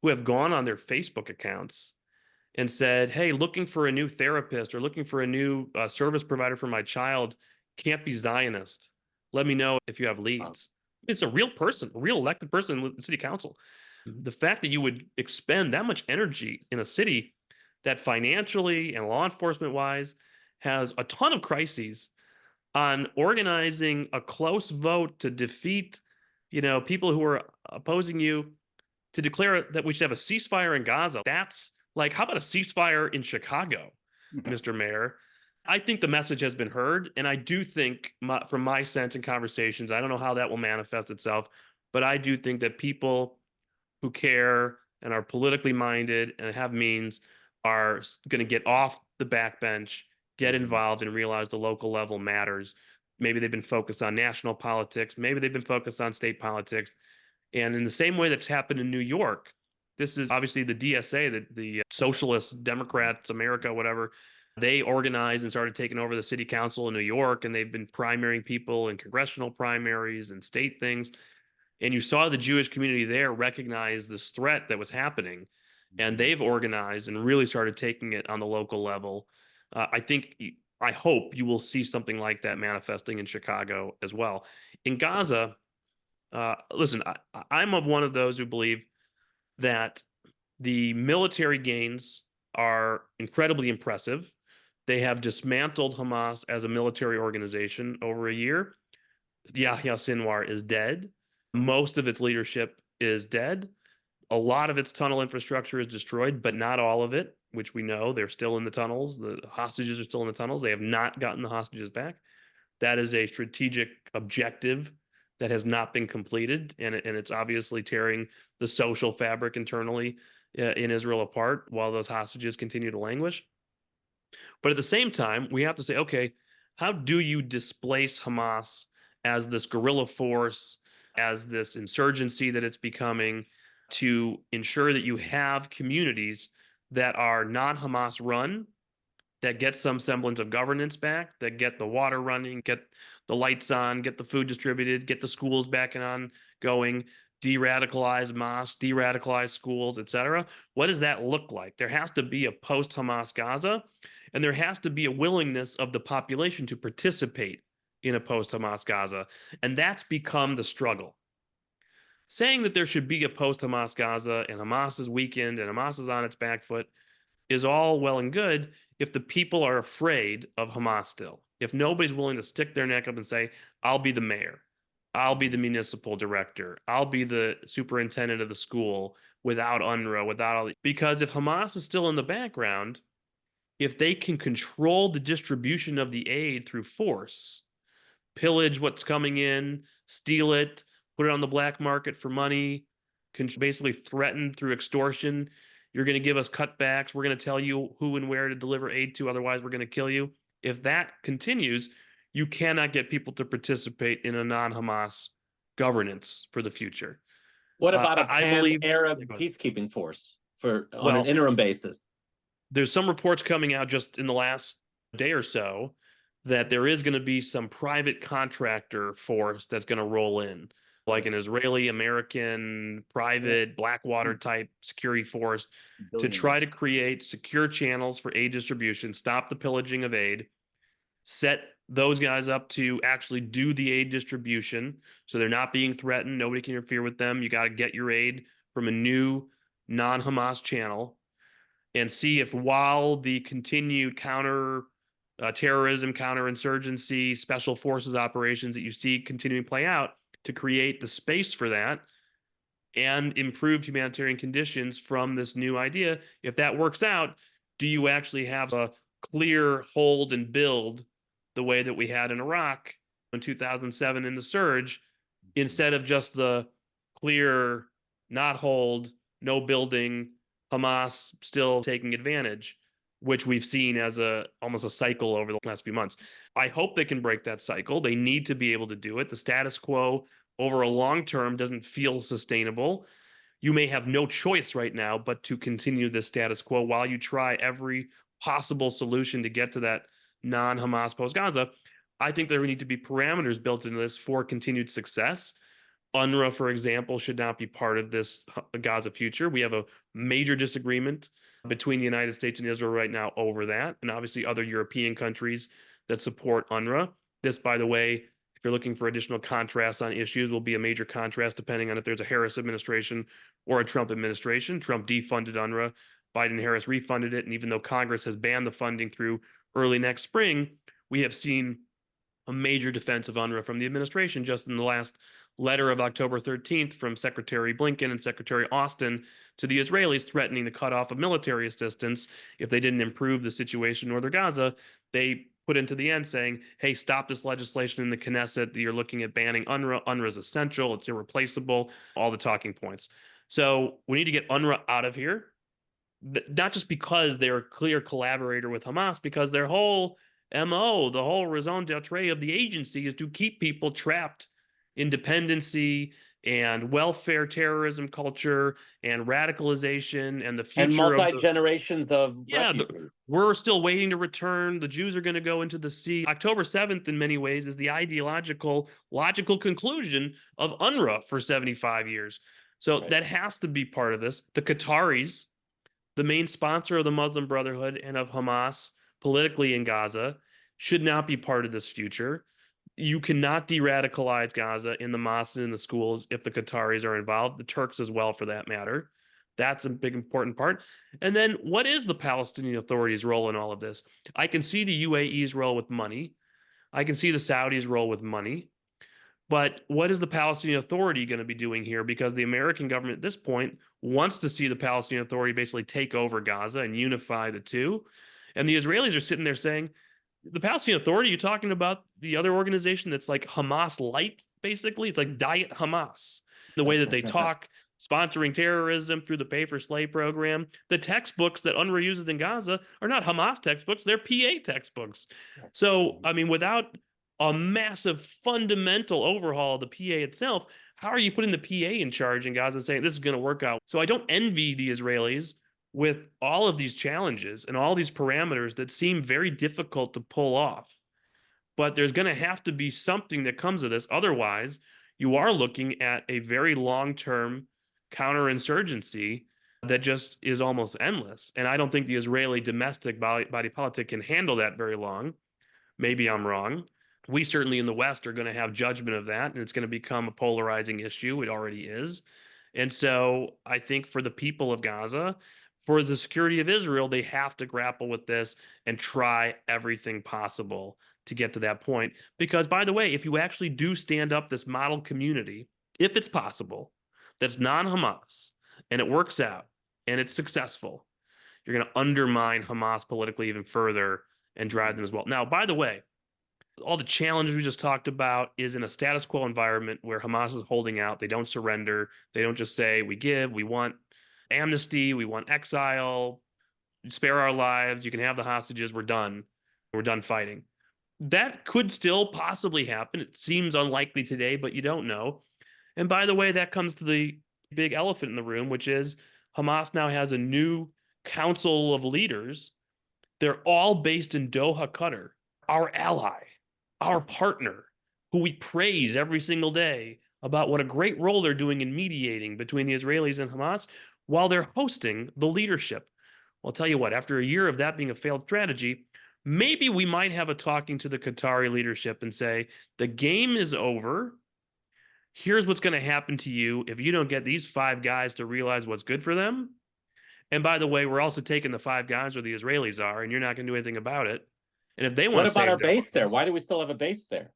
Speaker 4: who have gone on their Facebook accounts and said, hey, looking for a new therapist or looking for a new service provider for my child, can't be Zionist. Let me know if you have leads. It's a real person, a real elected person with the city council. The fact that you would expend that much energy in a city that financially and law enforcement wise has a ton of crises on organizing a close vote to defeat, people who are opposing you, to declare that we should have a ceasefire in Gaza. That's like, how about a ceasefire in Chicago, Mr. Mayor? I think the message has been heard. And I do think, from my sense in conversations, I don't know how that will manifest itself, but I do think that people who care and are politically minded and have means are going to get off the backbench, get involved, and realize the local level matters. Maybe they've been focused on national politics. Maybe they've been focused on state politics. And in the same way that's happened in New York, this is obviously the DSA, the Socialists, Democrats, America, whatever. They organized and started taking over the city council in New York, and they've been primarying people in congressional primaries and state things. And you saw the Jewish community there recognize this threat that was happening, and they've organized and really started taking it on the local level. I hope you will see something like that manifesting in Chicago as well. In Gaza, listen, I'm of one of those who believe that the military gains are incredibly impressive. They have dismantled Hamas as a military organization over a year. Yahya Sinwar is dead. Most of its leadership is dead. A lot of its tunnel infrastructure is destroyed, but not all of it, which we know. They're still in the tunnels. The hostages are still in the tunnels. They have not gotten the hostages back. That is a strategic objective that has not been completed, and it's obviously tearing the social fabric internally in Israel apart while those hostages continue to languish. But at the same time, we have to say, okay, how do you displace Hamas as this guerrilla force, as this insurgency that it's becoming, to ensure that you have communities that are non-Hamas run, that get some semblance of governance back, that get the water running, get the lights on, get the food distributed, get the schools back and on going, de-radicalize mosques, de-radicalize schools, etc. What does that look like? There has to be a post-Hamas Gaza, and there has to be a willingness of the population to participate in a post-Hamas Gaza. And that's become the struggle. Saying that there should be a post-Hamas Gaza and Hamas is weakened and Hamas is on its back foot is all well and good if the people are afraid of Hamas still. If nobody's willing to stick their neck up and say, I'll be the mayor, I'll be the municipal director, I'll be the superintendent of the school without UNRWA, without all. Because if Hamas is still in the background, if they can control the distribution of the aid through force, pillage what's coming in, steal it, put it on the black market for money, can basically threaten through extortion. You're going to give us cutbacks. We're going to tell you who and where to deliver aid to. Otherwise, we're going to kill you. If that continues, you cannot get people to participate in a non-Hamas governance for the future.
Speaker 3: What about a pan-Arab peacekeeping force on an interim basis?
Speaker 4: There's some reports coming out just in the last day or so that there is going to be some private contractor force that's going to roll in, like an Israeli, American, private, Blackwater type security force to try to create secure channels for aid distribution, stop the pillaging of aid, set those guys up to actually do the aid distribution so they're not being threatened. Nobody can interfere with them. You got to get your aid from a new non-Hamas channel and see if, while the continued terrorism, counterinsurgency, special forces operations that you see continuing to play out, to create the space for that and improved humanitarian conditions from this new idea. If that works out, do you actually have a clear hold and build the way that we had in Iraq in 2007 in the surge, instead of just the clear, not hold, no building, Hamas still taking advantage, which we've seen as almost a cycle over the last few months. I hope they can break that cycle. They need to be able to do it. The status quo over a long term doesn't feel sustainable. You may have no choice right now but to continue this status quo while you try every possible solution to get to that non-Hamas post-Gaza. I think there need to be parameters built into this for continued success. UNRWA, for example, should not be part of this Gaza future. We have a major disagreement between the United States and Israel right now over that, and obviously other European countries that support UNRWA. This, by the way, if you're looking for additional contrasts on issues, will be a major contrast depending on if there's a Harris administration or a Trump administration. Trump defunded UNRWA, Biden and Harris refunded it, and even though Congress has banned the funding through early next spring, we have seen a major defense of UNRWA from the administration just in the last letter of October 13th from Secretary Blinken and Secretary Austin to the Israelis, threatening the cutoff of military assistance if they didn't improve the situation in northern Gaza. They put into the end saying, hey, stop this legislation in the Knesset. You're looking at banning UNRWA. UNRWA is essential. It's irreplaceable. All the talking points. So we need to get UNRWA out of here, not just because they're a clear collaborator with Hamas, because their whole MO, the whole raison d'etre of the agency is to keep people trapped in dependency and welfare terrorism culture and radicalization and the future
Speaker 3: And
Speaker 4: of
Speaker 3: multi-generations of
Speaker 4: refugees. We're still waiting to return. The Jews are going to go into the sea. October 7th, in many ways, is the ideological, logical conclusion of UNRWA for 75 years. So that has to be part of this. The Qataris, the main sponsor of the Muslim Brotherhood and of Hamas politically in Gaza, should not be part of this future. You cannot de-radicalize Gaza in the mosques and in the schools if the Qataris are involved, the Turks as well, for that matter. That's a big, important part. And then what is the Palestinian Authority's role in all of this? I can see the UAE's role with money. I can see the Saudis' role with money. But what is the Palestinian Authority going to be doing here? Because the American government at this point wants to see the Palestinian Authority basically take over Gaza and unify the two. And the Israelis are sitting there saying, the Palestinian Authority, you're talking about the other organization that's like Hamas light, basically. It's like Diet Hamas. The way that they talk, sponsoring terrorism through the Pay for Slay program. The textbooks that UNRWA uses in Gaza are not Hamas textbooks, they're PA textbooks. So, I mean, without a massive fundamental overhaul of the PA itself, how are you putting the PA in charge in Gaza and saying this is going to work out? So I don't envy the Israelis with all of these challenges and all these parameters that seem very difficult to pull off. But there's going to have to be something that comes of this. Otherwise, you are looking at a very long-term counterinsurgency that just is almost endless. And I don't think the Israeli domestic body politic can handle that very long. Maybe I'm wrong. We certainly in the West are going to have judgment of that, and it's going to become a polarizing issue. It already is. And so I think for the people of Gaza, for the security of Israel, they have to grapple with this and try everything possible to get to that point. Because, by the way, if you actually do stand up this model community, if it's possible, that's non-Hamas, and it works out, and it's successful, you're going to undermine Hamas politically even further and drive them as well. Now, by the way, all the challenges we just talked about is in a status quo environment where Hamas is holding out. They don't surrender. They don't just say, we give, we want amnesty, we want exile, spare our lives, you can have the hostages, we're done fighting. That could still possibly happen. It seems unlikely today, but you don't know. And by the way, that comes to the big elephant in the room, which is Hamas now has a new council of leaders. They're all based in Doha, Qatar, our ally, our partner, who we praise every single day about what a great role they're doing in mediating between the Israelis and Hamas while they're hosting the leadership. Well, I'll tell you what, after a year of that being a failed strategy, maybe we might have a talking to the Qatari leadership and say, the game is over. Here's what's going to happen to you if you don't get these 5 guys to realize what's good for them. And by the way, we're also taking the 5 guys where the Israelis are, and you're not going to do anything about it. And if they want to
Speaker 3: What about our base
Speaker 4: lives,
Speaker 3: there? Why do we still have a base there?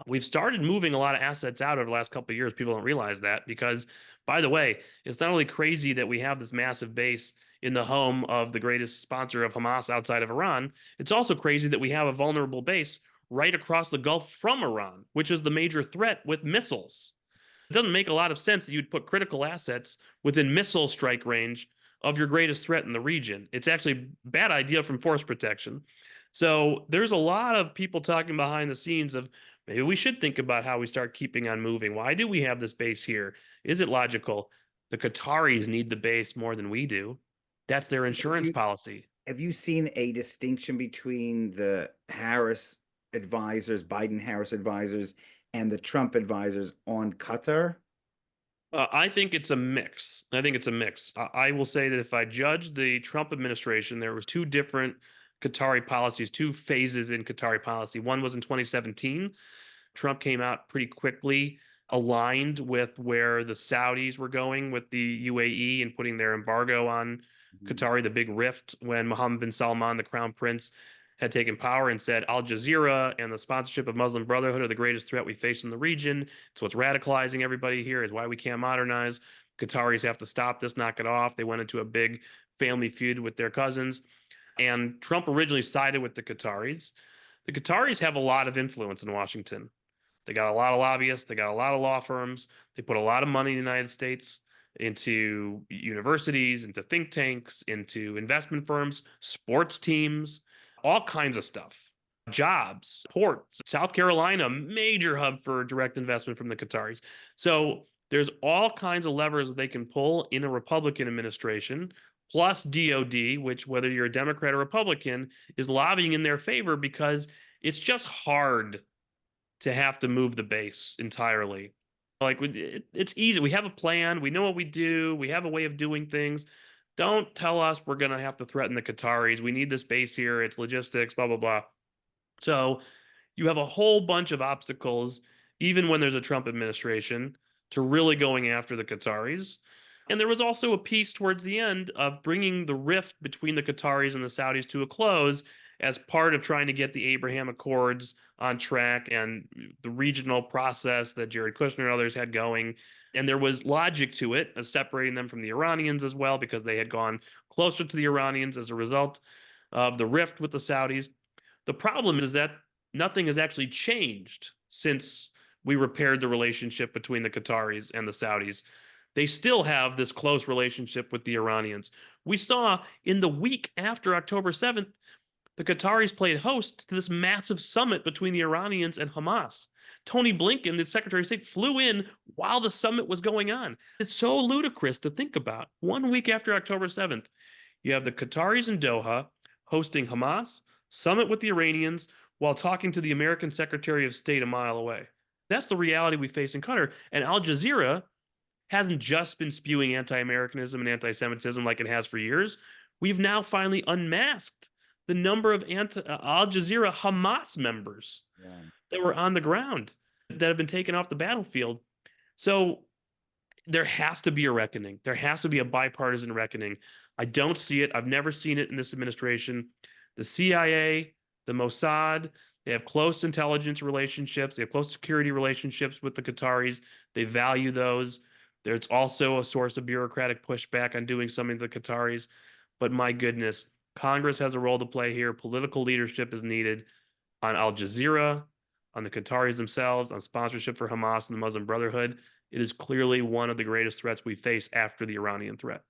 Speaker 4: We've started moving a lot of assets out over the last couple of years. People don't realize that because, by the way, it's not only crazy that we have this massive base in the home of the greatest sponsor of Hamas outside of Iran, it's also crazy that we have a vulnerable base right across the Gulf from Iran, which is the major threat with missiles. It doesn't make a lot of sense that you'd put critical assets within missile strike range of your greatest threat in the region. It's actually a bad idea from force protection. So there's a lot of people talking behind the scenes of maybe we should think about how we start keeping on moving. Why do we have this base here? Is it logical? The Qataris need the base more than we do. That's their insurance policy.
Speaker 2: Have you seen a distinction between the Harris advisors, Biden-Harris advisors, and the Trump advisors on Qatar?
Speaker 4: I think it's a mix. I will say that if I judge the Trump administration, there was two different Qatari policies, two phases in Qatari policy. One was in 2017. Trump came out pretty quickly, aligned with where the Saudis were going with the UAE and putting their embargo on Qatari, the big rift when Mohammed bin Salman, the crown prince, had taken power and said Al Jazeera and the sponsorship of Muslim Brotherhood are the greatest threat we face in the region. It's what's radicalizing everybody here, is why we can't modernize. Qataris have to stop this, knock it off. They went into a big family feud with their cousins. And Trump originally sided with the Qataris. The Qataris have a lot of influence in Washington. They got a lot of lobbyists. They got a lot of law firms. They put a lot of money in the United States into universities, into think tanks, into investment firms, sports teams, all kinds of stuff. Jobs, ports. South Carolina, major hub for direct investment from the Qataris. So there's all kinds of levers that they can pull in a Republican administration, plus DOD, which, whether you're a Democrat or Republican, is lobbying in their favor because it's just hard to have to move the base entirely. Like, it's easy. We have a plan. We know what we do. We have a way of doing things. Don't tell us we're going to have to threaten the Qataris. We need this base here. It's logistics, blah, blah, blah. So you have a whole bunch of obstacles, even when there's a Trump administration, to really going after the Qataris. And there was also a piece towards the end of bringing the rift between the Qataris and the Saudis to a close as part of trying to get the Abraham Accords on track and the regional process that Jared Kushner and others had going. And there was logic to it, of separating them from the Iranians as well, because they had gone closer to the Iranians as a result of the rift with the Saudis. The problem is that nothing has actually changed since we repaired the relationship between the Qataris and the Saudis. They still have this close relationship with the Iranians. We saw in the week after October 7th, the Qataris played host to this massive summit between the Iranians and Hamas. Tony Blinken, the Secretary of State, flew in while the summit was going on. It's so ludicrous to think about. 1 week after October 7th, you have the Qataris in Doha hosting Hamas, summit with the Iranians, while talking to the American Secretary of State a mile away. That's the reality we face in Qatar. And Al Jazeera hasn't just been spewing anti-Americanism and anti-Semitism like it has for years. We've now finally unmasked the number of Al Jazeera Hamas members that were on the ground that have been taken off the battlefield. So there has to be a reckoning. There has to be a bipartisan reckoning. I don't see it. I've never seen it in this administration. The CIA, the Mossad, they have close intelligence relationships. They have close security relationships with the Qataris. They value those. There's also a source of bureaucratic pushback on doing something to the Qataris. But my goodness, Congress has a role to play here. Political leadership is needed on Al Jazeera, on the Qataris themselves, on sponsorship for Hamas and the Muslim Brotherhood. It is clearly one of the greatest threats we face after the Iranian threat.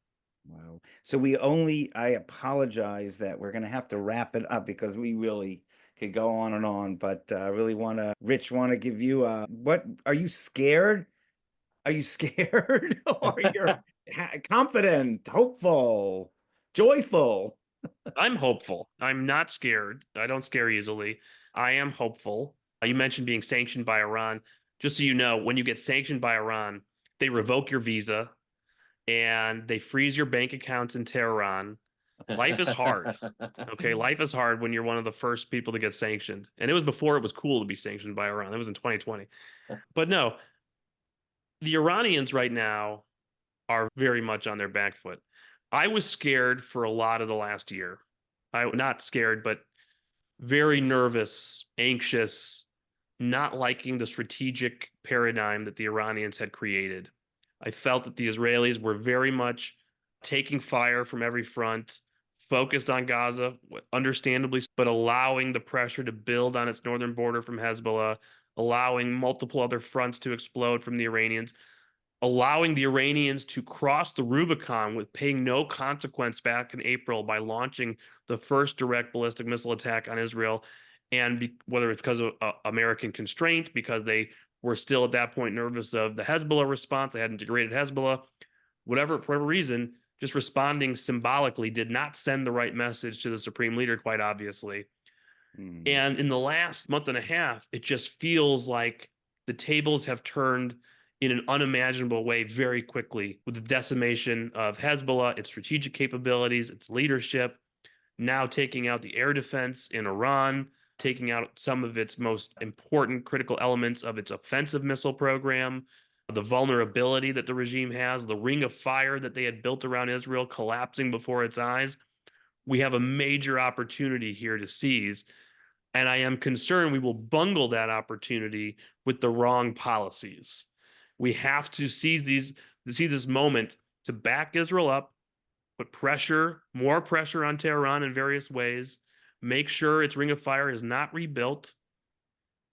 Speaker 2: Wow. So I apologize that we're going to have to wrap it up because we really could go on, but I really Rich, want to give you what, are you scared? Are you scared? Or you're confident, hopeful, joyful?
Speaker 4: I'm hopeful. I'm not scared. I don't scare easily. I am hopeful. You mentioned being sanctioned by Iran. Just so you know, when you get sanctioned by Iran, they revoke your visa and they freeze your bank accounts in Tehran. Life is hard. Okay, life is hard when you're one of the first people to get sanctioned. And it was before it was cool to be sanctioned by Iran. It was in 2020. But no, the Iranians right now are very much on their back foot. I was scared for a lot of the last year. Not scared, but very nervous, anxious, not liking the strategic paradigm that the Iranians had created. I felt that the Israelis were very much taking fire from every front, focused on Gaza, understandably, but allowing the pressure to build on its northern border from Hezbollah, allowing multiple other fronts to explode from the Iranians, allowing the Iranians to cross the Rubicon with paying no consequence back in April by launching the first direct ballistic missile attack on Israel. And whether it's because of American constraint, because they were still at that point nervous of the Hezbollah response, they hadn't degraded Hezbollah, whatever, for whatever reason, just responding symbolically did not send the right message to the supreme leader, quite obviously. And in the last month and a half, it just feels like the tables have turned in an unimaginable way very quickly with the decimation of Hezbollah, its strategic capabilities, its leadership, now taking out the air defense in Iran, taking out some of its most important critical elements of its offensive missile program, the vulnerability that the regime has, the ring of fire that they had built around Israel collapsing before its eyes. We have a major opportunity here to seize. And I am concerned we will bungle that opportunity with the wrong policies. We have to seize this moment to back Israel up, put pressure, more pressure on Tehran in various ways, make sure its ring of fire is not rebuilt.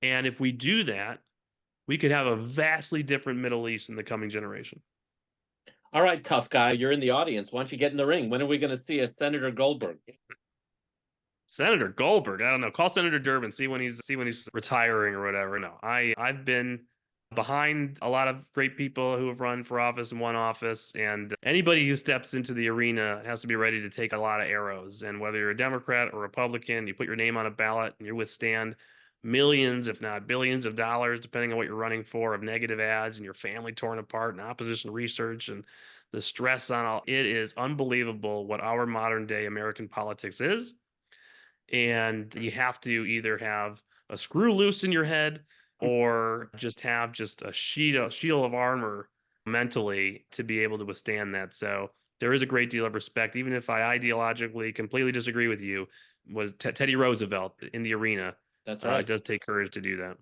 Speaker 4: And if we do that, we could have a vastly different Middle East in the coming generation.
Speaker 3: All right, tough guy, you're in the audience. Why don't you get in the ring? When are we going to see a Senator Goldberg?
Speaker 4: Senator Goldberg, I don't know. Call Senator Durbin, see when he's retiring or whatever. No, I've been behind a lot of great people who have run for office and won office, and anybody who steps into the arena has to be ready to take a lot of arrows. And whether you're a Democrat or Republican, you put your name on a ballot and you withstand millions, if not billions of dollars, depending on what you're running for, of negative ads and your family torn apart and opposition research and the stress on all. It is unbelievable what our modern day American politics is. And you have to either have a screw loose in your head or just have a shield of armor mentally to be able to withstand that. So there is a great deal of respect, even if I ideologically completely disagree with you. Was Teddy Roosevelt in the arena?
Speaker 3: That's right.
Speaker 4: It does take courage to do that.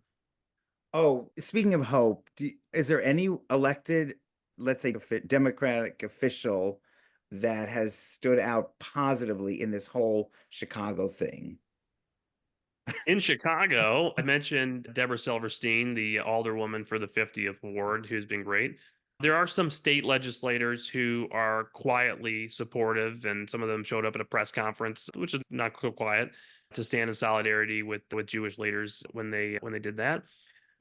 Speaker 2: Oh, speaking of hope, is there any elected, let's say, Democratic official that has stood out positively in this whole Chicago thing?
Speaker 4: In Chicago, I mentioned Deborah Silverstein, the alderwoman for the 50th ward, who's been great. There are some state legislators who are quietly supportive, and some of them showed up at a press conference, which is not so quiet, to stand in solidarity with Jewish leaders when they did that.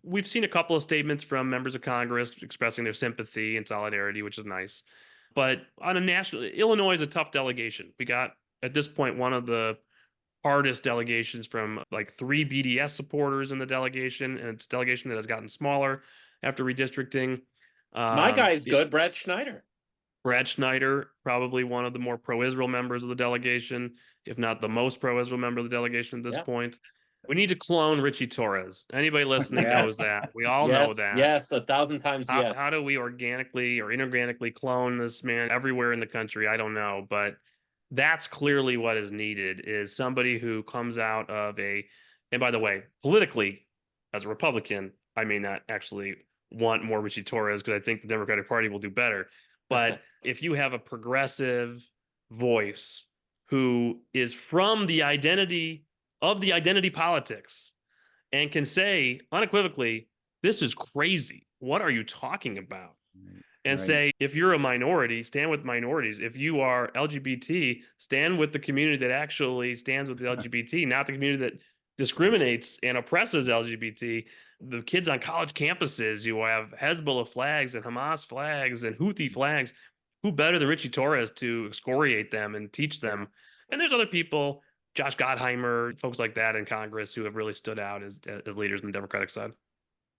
Speaker 4: We've seen a couple of statements from members of Congress expressing their sympathy and solidarity, which is nice. But on a national, Illinois is a tough delegation. We got, at this point, one of the hardest delegations from like 3 BDS supporters in the delegation, and it's a delegation that has gotten smaller after redistricting.
Speaker 3: My guy's good, Brad Schneider.
Speaker 4: Brad Schneider, probably one of the more pro-Israel members of the delegation, if not the most pro-Israel member of the delegation at this point. We need to clone Richie Torres. Anybody listening knows that. We all know that.
Speaker 3: Yes, 1,000 times yes.
Speaker 4: How do we organically or inorganically clone this man everywhere in the country? I don't know, but that's clearly what is needed, is somebody who comes out of and by the way, politically, as a Republican, I may not actually want more Richie Torres because I think the Democratic Party will do better. But if you have a progressive voice who is from the identity politics and can say unequivocally, this is crazy. What are you talking about? And say, if you're a minority, stand with minorities. If you are LGBT, stand with the community that actually stands with the LGBT, not the community that discriminates and oppresses LGBT. The kids on college campuses, you have Hezbollah flags and Hamas flags and Houthi flags. Who better than Richie Torres to excoriate them and teach them? And there's other people, Josh Gottheimer, folks like that in Congress who have really stood out as leaders on the Democratic side.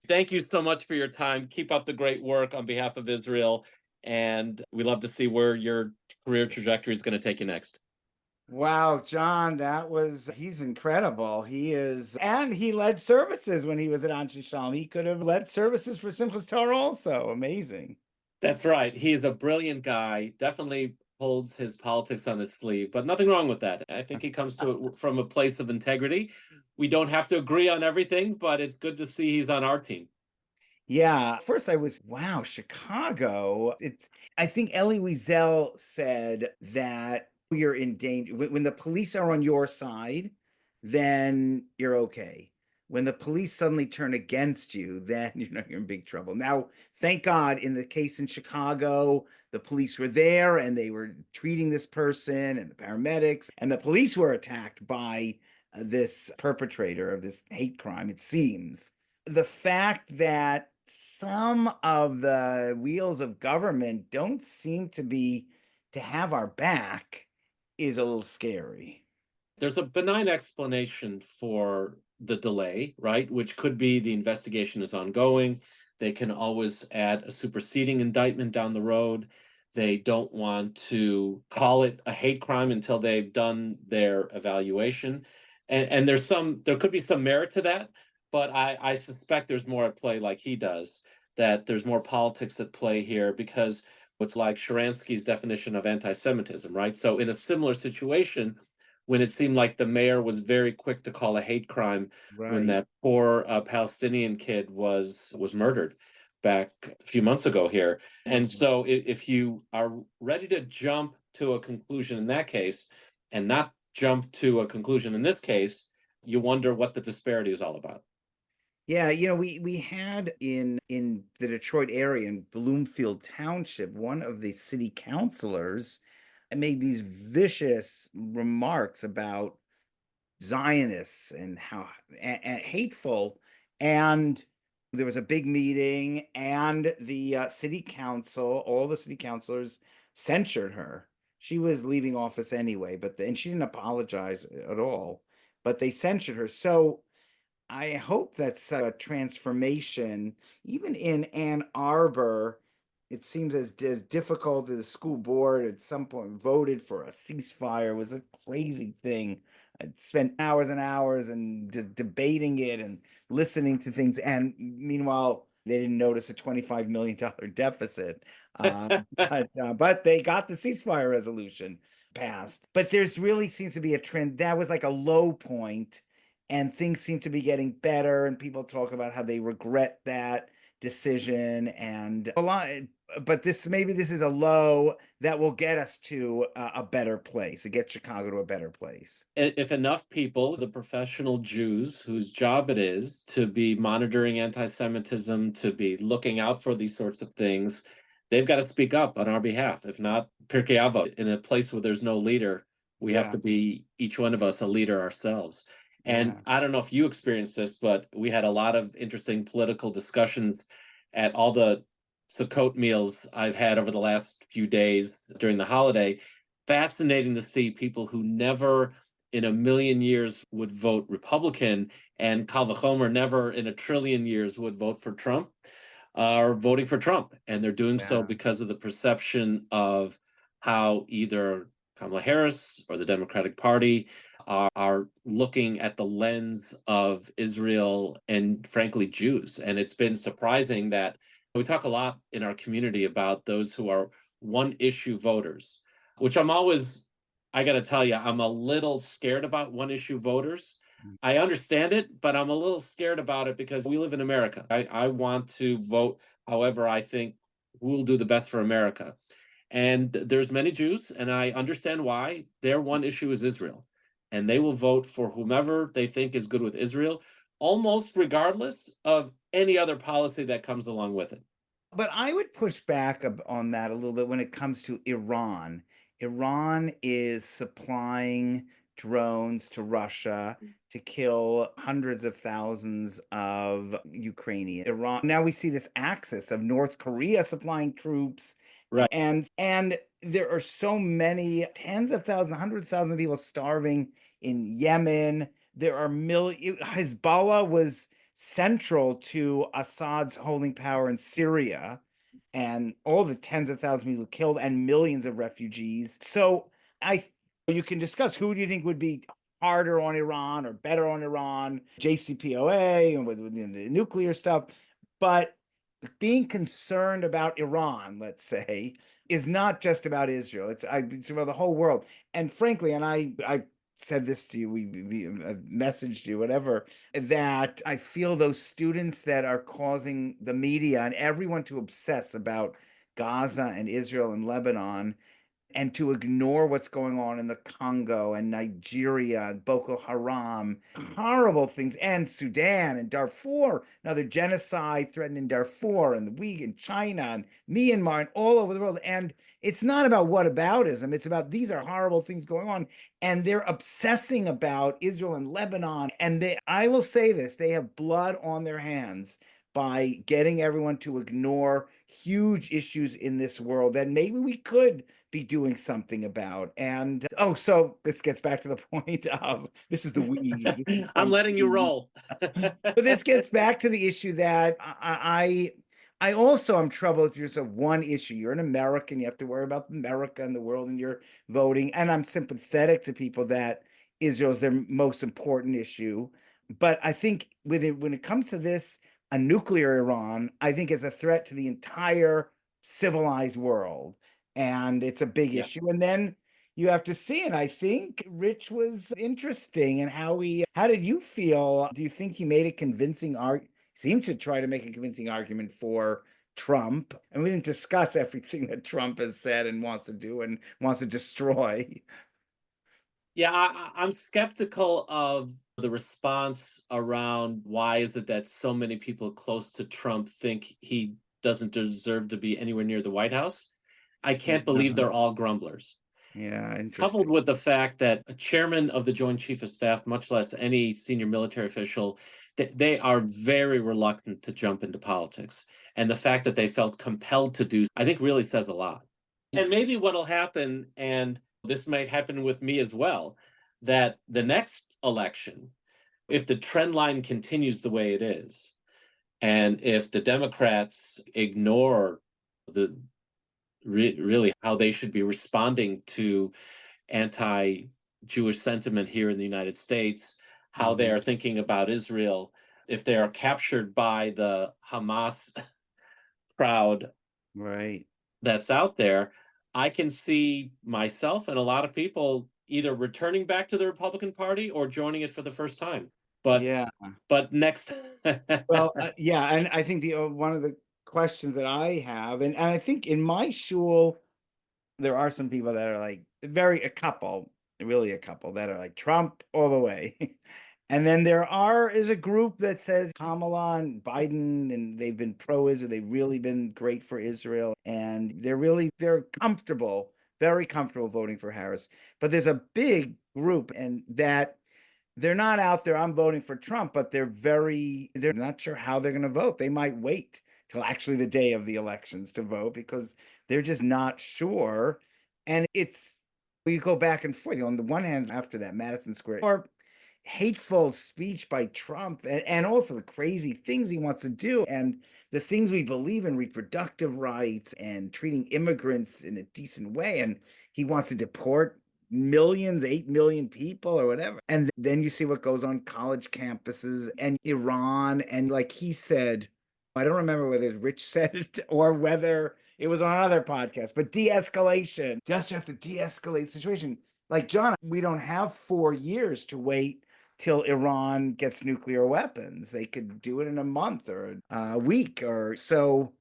Speaker 3: Thank you so much for your time. Keep up the great work on behalf of Israel. And we love to see where your career trajectory is going to take you next.
Speaker 2: Wow, John, he's incredible. He is, and he led services when he was at Anshe Sholom. He could have led services for Simchat Torah also. Amazing.
Speaker 3: That's right. He's a brilliant guy. Definitely holds his politics on his sleeve, but nothing wrong with that. I think he comes to it from a place of integrity. We don't have to agree on everything, but it's good to see he's on our team.
Speaker 2: Yeah. First wow, Chicago. I think Elie Wiesel said that you're in danger. When the police are on your side, then you're okay. When the police suddenly turn against you, then you're in big trouble. Now, thank God, in the case in Chicago, the police were there and they were treating this person and the paramedics, and the police were attacked by this perpetrator of this hate crime, it seems. The fact that some of the wheels of government don't seem to have our back is a little scary.
Speaker 3: There's a benign explanation for the delay, right? Which could be the investigation is ongoing. They can always add a superseding indictment down the road. They don't want to call it a hate crime until they've done their evaluation. And there could be some merit to that, but I suspect there's more at play, like he does, that there's more politics at play here, because what's like Sharansky's definition of anti-Semitism, right? So in a similar situation, when it seemed like the mayor was very quick to call a hate crime when
Speaker 2: Right.
Speaker 3: that poor Palestinian kid was murdered back a few months ago here. And so if you are ready to jump to a conclusion in that case and not jump to a conclusion in this case, you wonder what the disparity is all about.
Speaker 2: Yeah, we had in the Detroit area in Bloomfield Township, one of the city councilors made these vicious remarks about Zionists and how and hateful. And there was a big meeting, and the city council, all the city councilors censured her. She was leaving office anyway, and she didn't apologize at all, but they censured her. So I hope that's a transformation. Even in Ann Arbor, it seems as difficult as the school board at some point voted for a ceasefire. It was a crazy thing. I spent hours and hours and debating it and listening to things. And meanwhile, they didn't notice a $25 million deficit. But they got the ceasefire resolution passed. But there's really seems to be a trend. That was like a low point, and things seem to be getting better, and people talk about how they regret that decision and a lot. But maybe this is a low that will get us to a better place, to get Chicago to a better place.
Speaker 3: If enough people, the professional Jews whose job it is to be monitoring anti-Semitism, to be looking out for these sorts of things, they've got to speak up on our behalf. If not, Pirkei Avot, in a place where there's no leader, we have to be, each one of us, a leader ourselves. And I don't know if you experienced this, but we had a lot of interesting political discussions at all the Sukkot meals I've had over the last few days during the holiday. Fascinating to see people who never in a million years would vote Republican, and Kal Vachomer never in a trillion years would vote for Trump, are voting for Trump. And they're doing so because of the perception of how either Kamala Harris or the Democratic Party are looking at the lens of Israel and, frankly, Jews. And it's been surprising that we talk a lot in our community about those who are one-issue voters, which I got to tell you, I'm a little scared about one-issue voters. I understand it, but I'm a little scared about it because we live in America. I want to vote however I think will do the best for America. And there's many Jews, and I understand why. Their one issue is Israel. And they will vote for whomever they think is good with Israel, almost regardless of any other policy that comes along with it.
Speaker 2: But I would push back on that a little bit when it comes to Iran. Iran is supplying drones to Russia to kill hundreds of thousands of Ukrainians. Iran. Now we see this axis of North Korea supplying troops.
Speaker 3: Right.
Speaker 2: And there are so many, tens of thousands, hundreds of thousands of people starving in Yemen. There are Hezbollah was central to Assad's holding power in Syria, and all the tens of thousands of people killed and millions of refugees. So you can discuss who do you think would be harder on Iran or better on Iran, JCPOA and with the nuclear stuff, but being concerned about Iran, let's say, is not just about Israel. It's about the whole world. And frankly, and I said this to you, we messaged you, whatever, that I feel those students that are causing the media and everyone to obsess about Gaza and Israel and Lebanon, and to ignore what's going on in the Congo and Nigeria, Boko Haram, horrible things, and Sudan and Darfur, another genocide threatened in Darfur, and the Uyghur in China and Myanmar and all over the world. And it's not about whataboutism. It's about these are horrible things going on. And they're obsessing about Israel and Lebanon. And I will say this, they have blood on their hands by getting everyone to ignore huge issues in this world that maybe we could be doing something about. And so this gets back to the point of this is the we.
Speaker 3: I'm letting you roll.
Speaker 2: But this gets back to the issue that I I also am troubled if there's a one issue. You're an American, you have to worry about America and the world and you're voting. And I'm sympathetic to people that Israel's their most important issue. But I think when it comes to this, a nuclear Iran, I think is a threat to the entire civilized world. And it's a big
Speaker 3: Yeah.
Speaker 2: issue. And then you have to see, and I think Rich was interesting and how did you feel? Do you think he made a convincing argument? Seemed to try to make a convincing argument for Trump. And we didn't discuss everything that Trump has said and wants to do and wants to destroy.
Speaker 3: Yeah, I'm skeptical of the response around why is it that so many people close to Trump think he doesn't deserve to be anywhere near the White House. I can't believe they're all grumblers.
Speaker 2: Yeah,
Speaker 3: Coupled
Speaker 2: interesting.
Speaker 3: with the fact that a chairman of the Joint Chief of Staff, much less any senior military official, they are very reluctant to jump into politics. And the fact that they felt compelled to do, I think really says a lot. And maybe what'll happen, and this might happen with me as well, that the next election, if the trend line continues the way it is, and if the Democrats ignore the really how they should be responding to anti-Jewish sentiment here in the United States, how they are thinking about Israel, if they are captured by the Hamas crowd
Speaker 2: Right.
Speaker 3: that's out there, I can see myself and a lot of people either returning back to the Republican Party or joining it for the first time. But
Speaker 2: Yeah.
Speaker 3: next,
Speaker 2: Well, yeah, and I think the one of the questions that I have, and I think in my shul, there are some people that are like a couple, really a couple that are like Trump all the way. And then is a group that says Kamala and Biden, and they've been pro-Israel. They've really been great for Israel, and they're comfortable, very comfortable voting for Harris. But there's a big group, and that they're not out there, I'm voting for Trump, but they're not sure how they're going to vote. They might wait till actually the day of the elections to vote because they're just not sure. And we go back and forth. On the one hand, after that Madison Square or hateful speech by Trump and also the crazy things he wants to do and the things we believe in, reproductive rights and treating immigrants in a decent way. And he wants to deport millions, 8 million people or whatever. And then you see what goes on college campuses and Iran. And like he said, I don't remember whether Rich said it or whether it was on another podcast, but de-escalation. Just have to de-escalate the situation. Like, John, we don't have 4 years to wait till Iran gets nuclear weapons. They could do it in a month or a week or so.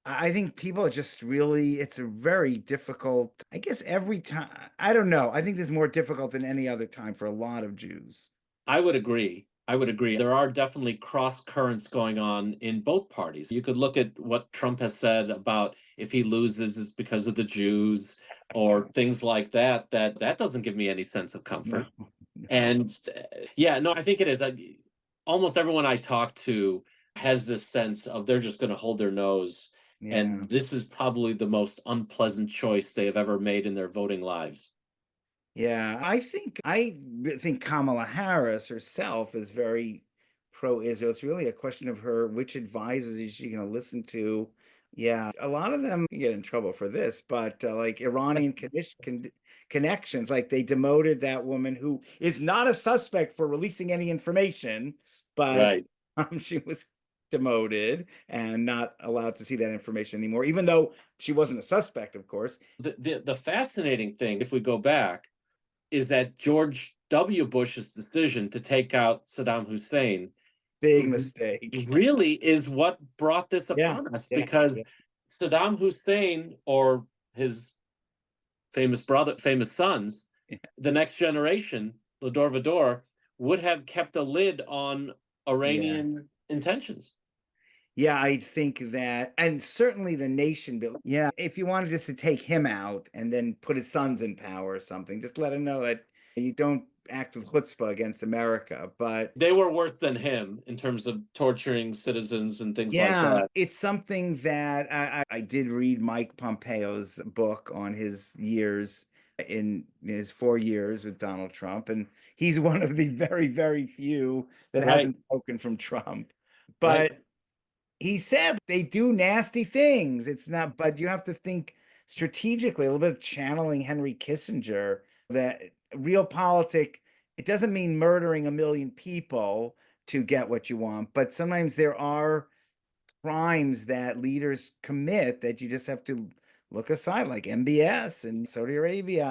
Speaker 2: I think people are just really, it's a very difficult, I guess every time, I don't know. I think this is more difficult than any other time for a lot of Jews.
Speaker 3: I would agree. I would agree. There are definitely cross currents going on in both parties. You could look at what Trump has said about if he loses it's because of the Jews or things like that. That doesn't give me any sense of comfort.
Speaker 2: No.
Speaker 3: And yeah, no, I think it is. Almost everyone I talk to has this sense of they're just going to hold their nose.
Speaker 2: Yeah.
Speaker 3: And this is probably the most unpleasant choice they have ever made in their voting lives.
Speaker 2: Yeah, I think Kamala Harris herself is very pro-Israel. It's really a question of which advisors is she going to listen to? Yeah, a lot of them get in trouble for this, but like Iranian connections, like they demoted that woman who is not a suspect for releasing any information, but
Speaker 3: Right.
Speaker 2: she was demoted and not allowed to see that information anymore, even though she wasn't a suspect, of course.
Speaker 3: The fascinating thing, if we go back, is that George W. Bush's decision to take out Saddam Hussein
Speaker 2: Big mistake.
Speaker 3: really is what brought this upon us because Saddam Hussein or his famous sons, the next generation, Lador Vador, would have kept a lid on Iranian intentions.
Speaker 2: Yeah, I think that, and certainly the nation building. Yeah, if you wanted just to take him out and then put his sons in power or something, just let him know that you don't act with chutzpah against America. But
Speaker 3: they were worse than him in terms of torturing citizens and things like that.
Speaker 2: It's something that I did read Mike Pompeo's book on his years in his 4 years with Donald Trump, and he's one of the very, very few that hasn't spoken from Trump. But he said they do nasty things. It's not, but you have to think strategically, a little bit of channeling Henry Kissinger, that realpolitik, it doesn't mean murdering a million people to get what you want, but sometimes there are crimes that leaders commit that you just have to look aside, like MBS in Saudi Arabia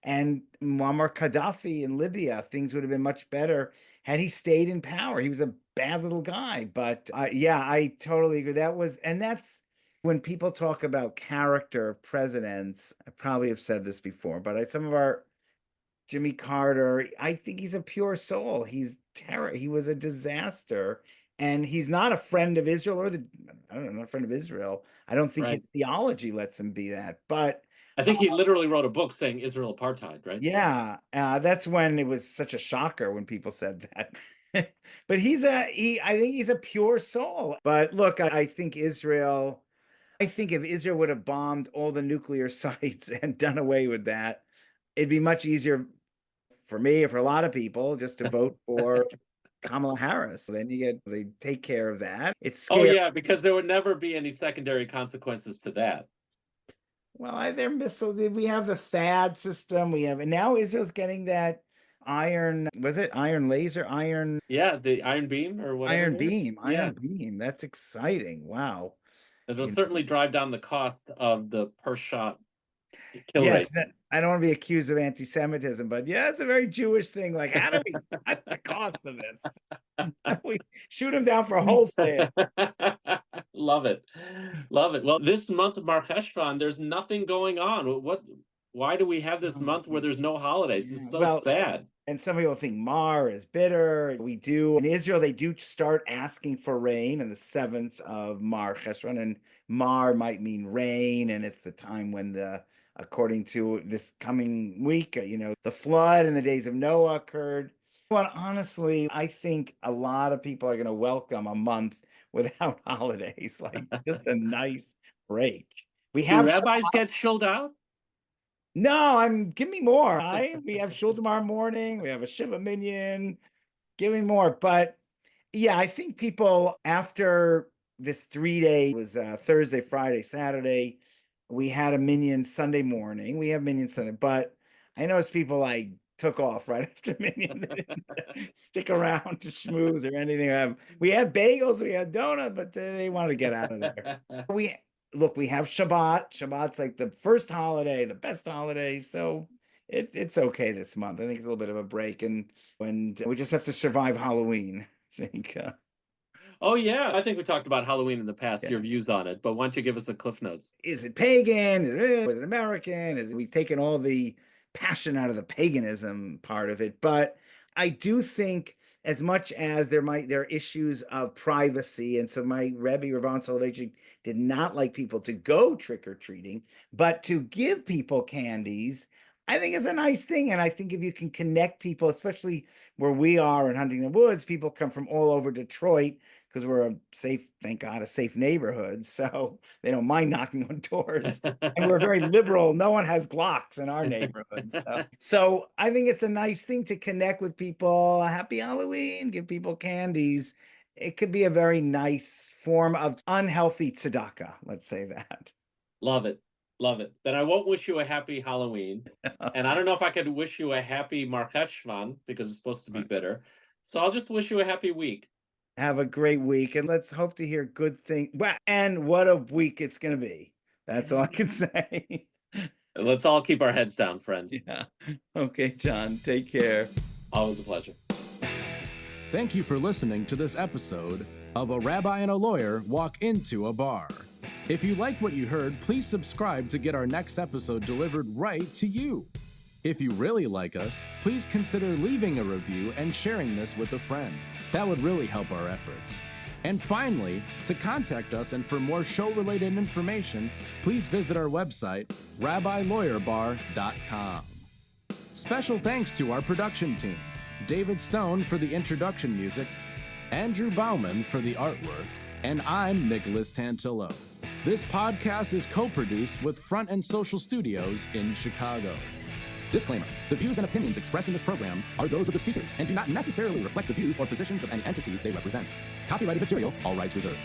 Speaker 2: and Muammar Gaddafi in Libya. Things would have been much better had he stayed in power. He was a bad little guy, but yeah, I totally agree. That's when people talk about character of presidents. I probably have said this before, but some of our Jimmy Carter, I think he's a pure soul. He's terror. He was a disaster. And he's not a friend of Israel I don't know, not a friend of Israel. I don't think his theology lets him be that. But
Speaker 3: I think he literally wrote a book saying Israel apartheid, right?
Speaker 2: yeah, that's when it was such a shocker when people said that. But I think he's a pure soul. But look, I think if Israel would have bombed all the nuclear sites and done away with that, it'd be much easier for me or for a lot of people just to vote for Kamala Harris. Then they take care of that. It's scary.
Speaker 3: Oh yeah, because there would never be any secondary consequences to that.
Speaker 2: Well, they're missile. We have the THAAD system. And now Israel's getting that iron. Was it iron laser? Iron.
Speaker 3: Yeah, the iron beam or whatever.
Speaker 2: Iron beam. Iron beam. That's exciting. Wow.
Speaker 3: It'll certainly drive down the cost of the per shot kill rate.
Speaker 2: I don't want to be accused of antisemitism, but yeah, it's a very Jewish thing. Like, how do we cut the cost of this? We shoot him down for wholesale.
Speaker 3: Love it. Well, this month of Marcheshvan, there's nothing going on. Why do we have this month where there's no holidays? It's so sad.
Speaker 2: And some people think Mar is bitter. We do. In Israel, they do start asking for rain on the 7th of Marcheshvan, and Mar might mean rain, and it's the time when according to this coming week, the flood in the days of Noah occurred. Well, honestly, I think a lot of people are going to welcome a month without holidays, like just a nice break.
Speaker 3: Do rabbis get shuled out?
Speaker 2: No, give me more. We have shul tomorrow morning. We have a Shiva minyan. Give me more. But yeah, I think people after this 3-day was Thursday, Friday, Saturday. We had a minyan Sunday morning. We have minyan Sunday, but I noticed people took off right after minyan. They didn't stick around to schmooze or anything. We had bagels, we had donut, but they wanted to get out of there. We have Shabbat. Shabbat's like the first holiday, the best holiday. So it's okay this month. I think it's a little bit of a break, and we just have to survive Halloween, I think.
Speaker 3: Oh yeah, I think we talked about Halloween in the past, your views on it, but why don't you give us the cliff notes?
Speaker 2: Is it pagan? Was it American? We've taken all the passion out of the paganism part of it, but I do think as much as there are issues of privacy, and so my Rebbe Rav Soloveitchik did not like people to go trick-or-treating, but to give people candies, I think is a nice thing. And I think if you can connect people, especially where we are in Huntington Woods, people come from all over Detroit because we're thank God, a safe neighborhood. So they don't mind knocking on doors. And we're very liberal. No one has Glocks in our neighborhood. So I think it's a nice thing to connect with people. Happy Halloween, give people candies. It could be a very nice form of unhealthy tzedakah. Let's say that.
Speaker 3: Love it. Then I won't wish you a happy Halloween. And I don't know if I could wish you a happy Marcheshvan because it's supposed to be bitter. So I'll just wish you a happy week.
Speaker 2: Have a great week, and let's hope to hear good things. And what a week it's going to be. That's all I can say.
Speaker 3: Let's all keep our heads down, friends.
Speaker 2: Yeah. Okay, John, take care.
Speaker 3: Always a pleasure.
Speaker 1: Thank you for listening to this episode of A Rabbi and a Lawyer Walk Into a Bar. If you like what you heard, please subscribe to get our next episode delivered right to you. If you really like us, please consider leaving a review and sharing this with a friend. That would really help our efforts. And finally, to contact us and for more show-related information, please visit our website, rabbilawyerbar.com. Special thanks to our production team, David Stone for the introduction music, Andrew Bauman for the artwork, and I'm Nicholas Tantillo. This podcast is co-produced with Front and Social Studios in Chicago. Disclaimer: the views and opinions expressed in this program are those of the speakers and do not necessarily reflect the views or positions of any entities they represent. Copyrighted material, all rights reserved.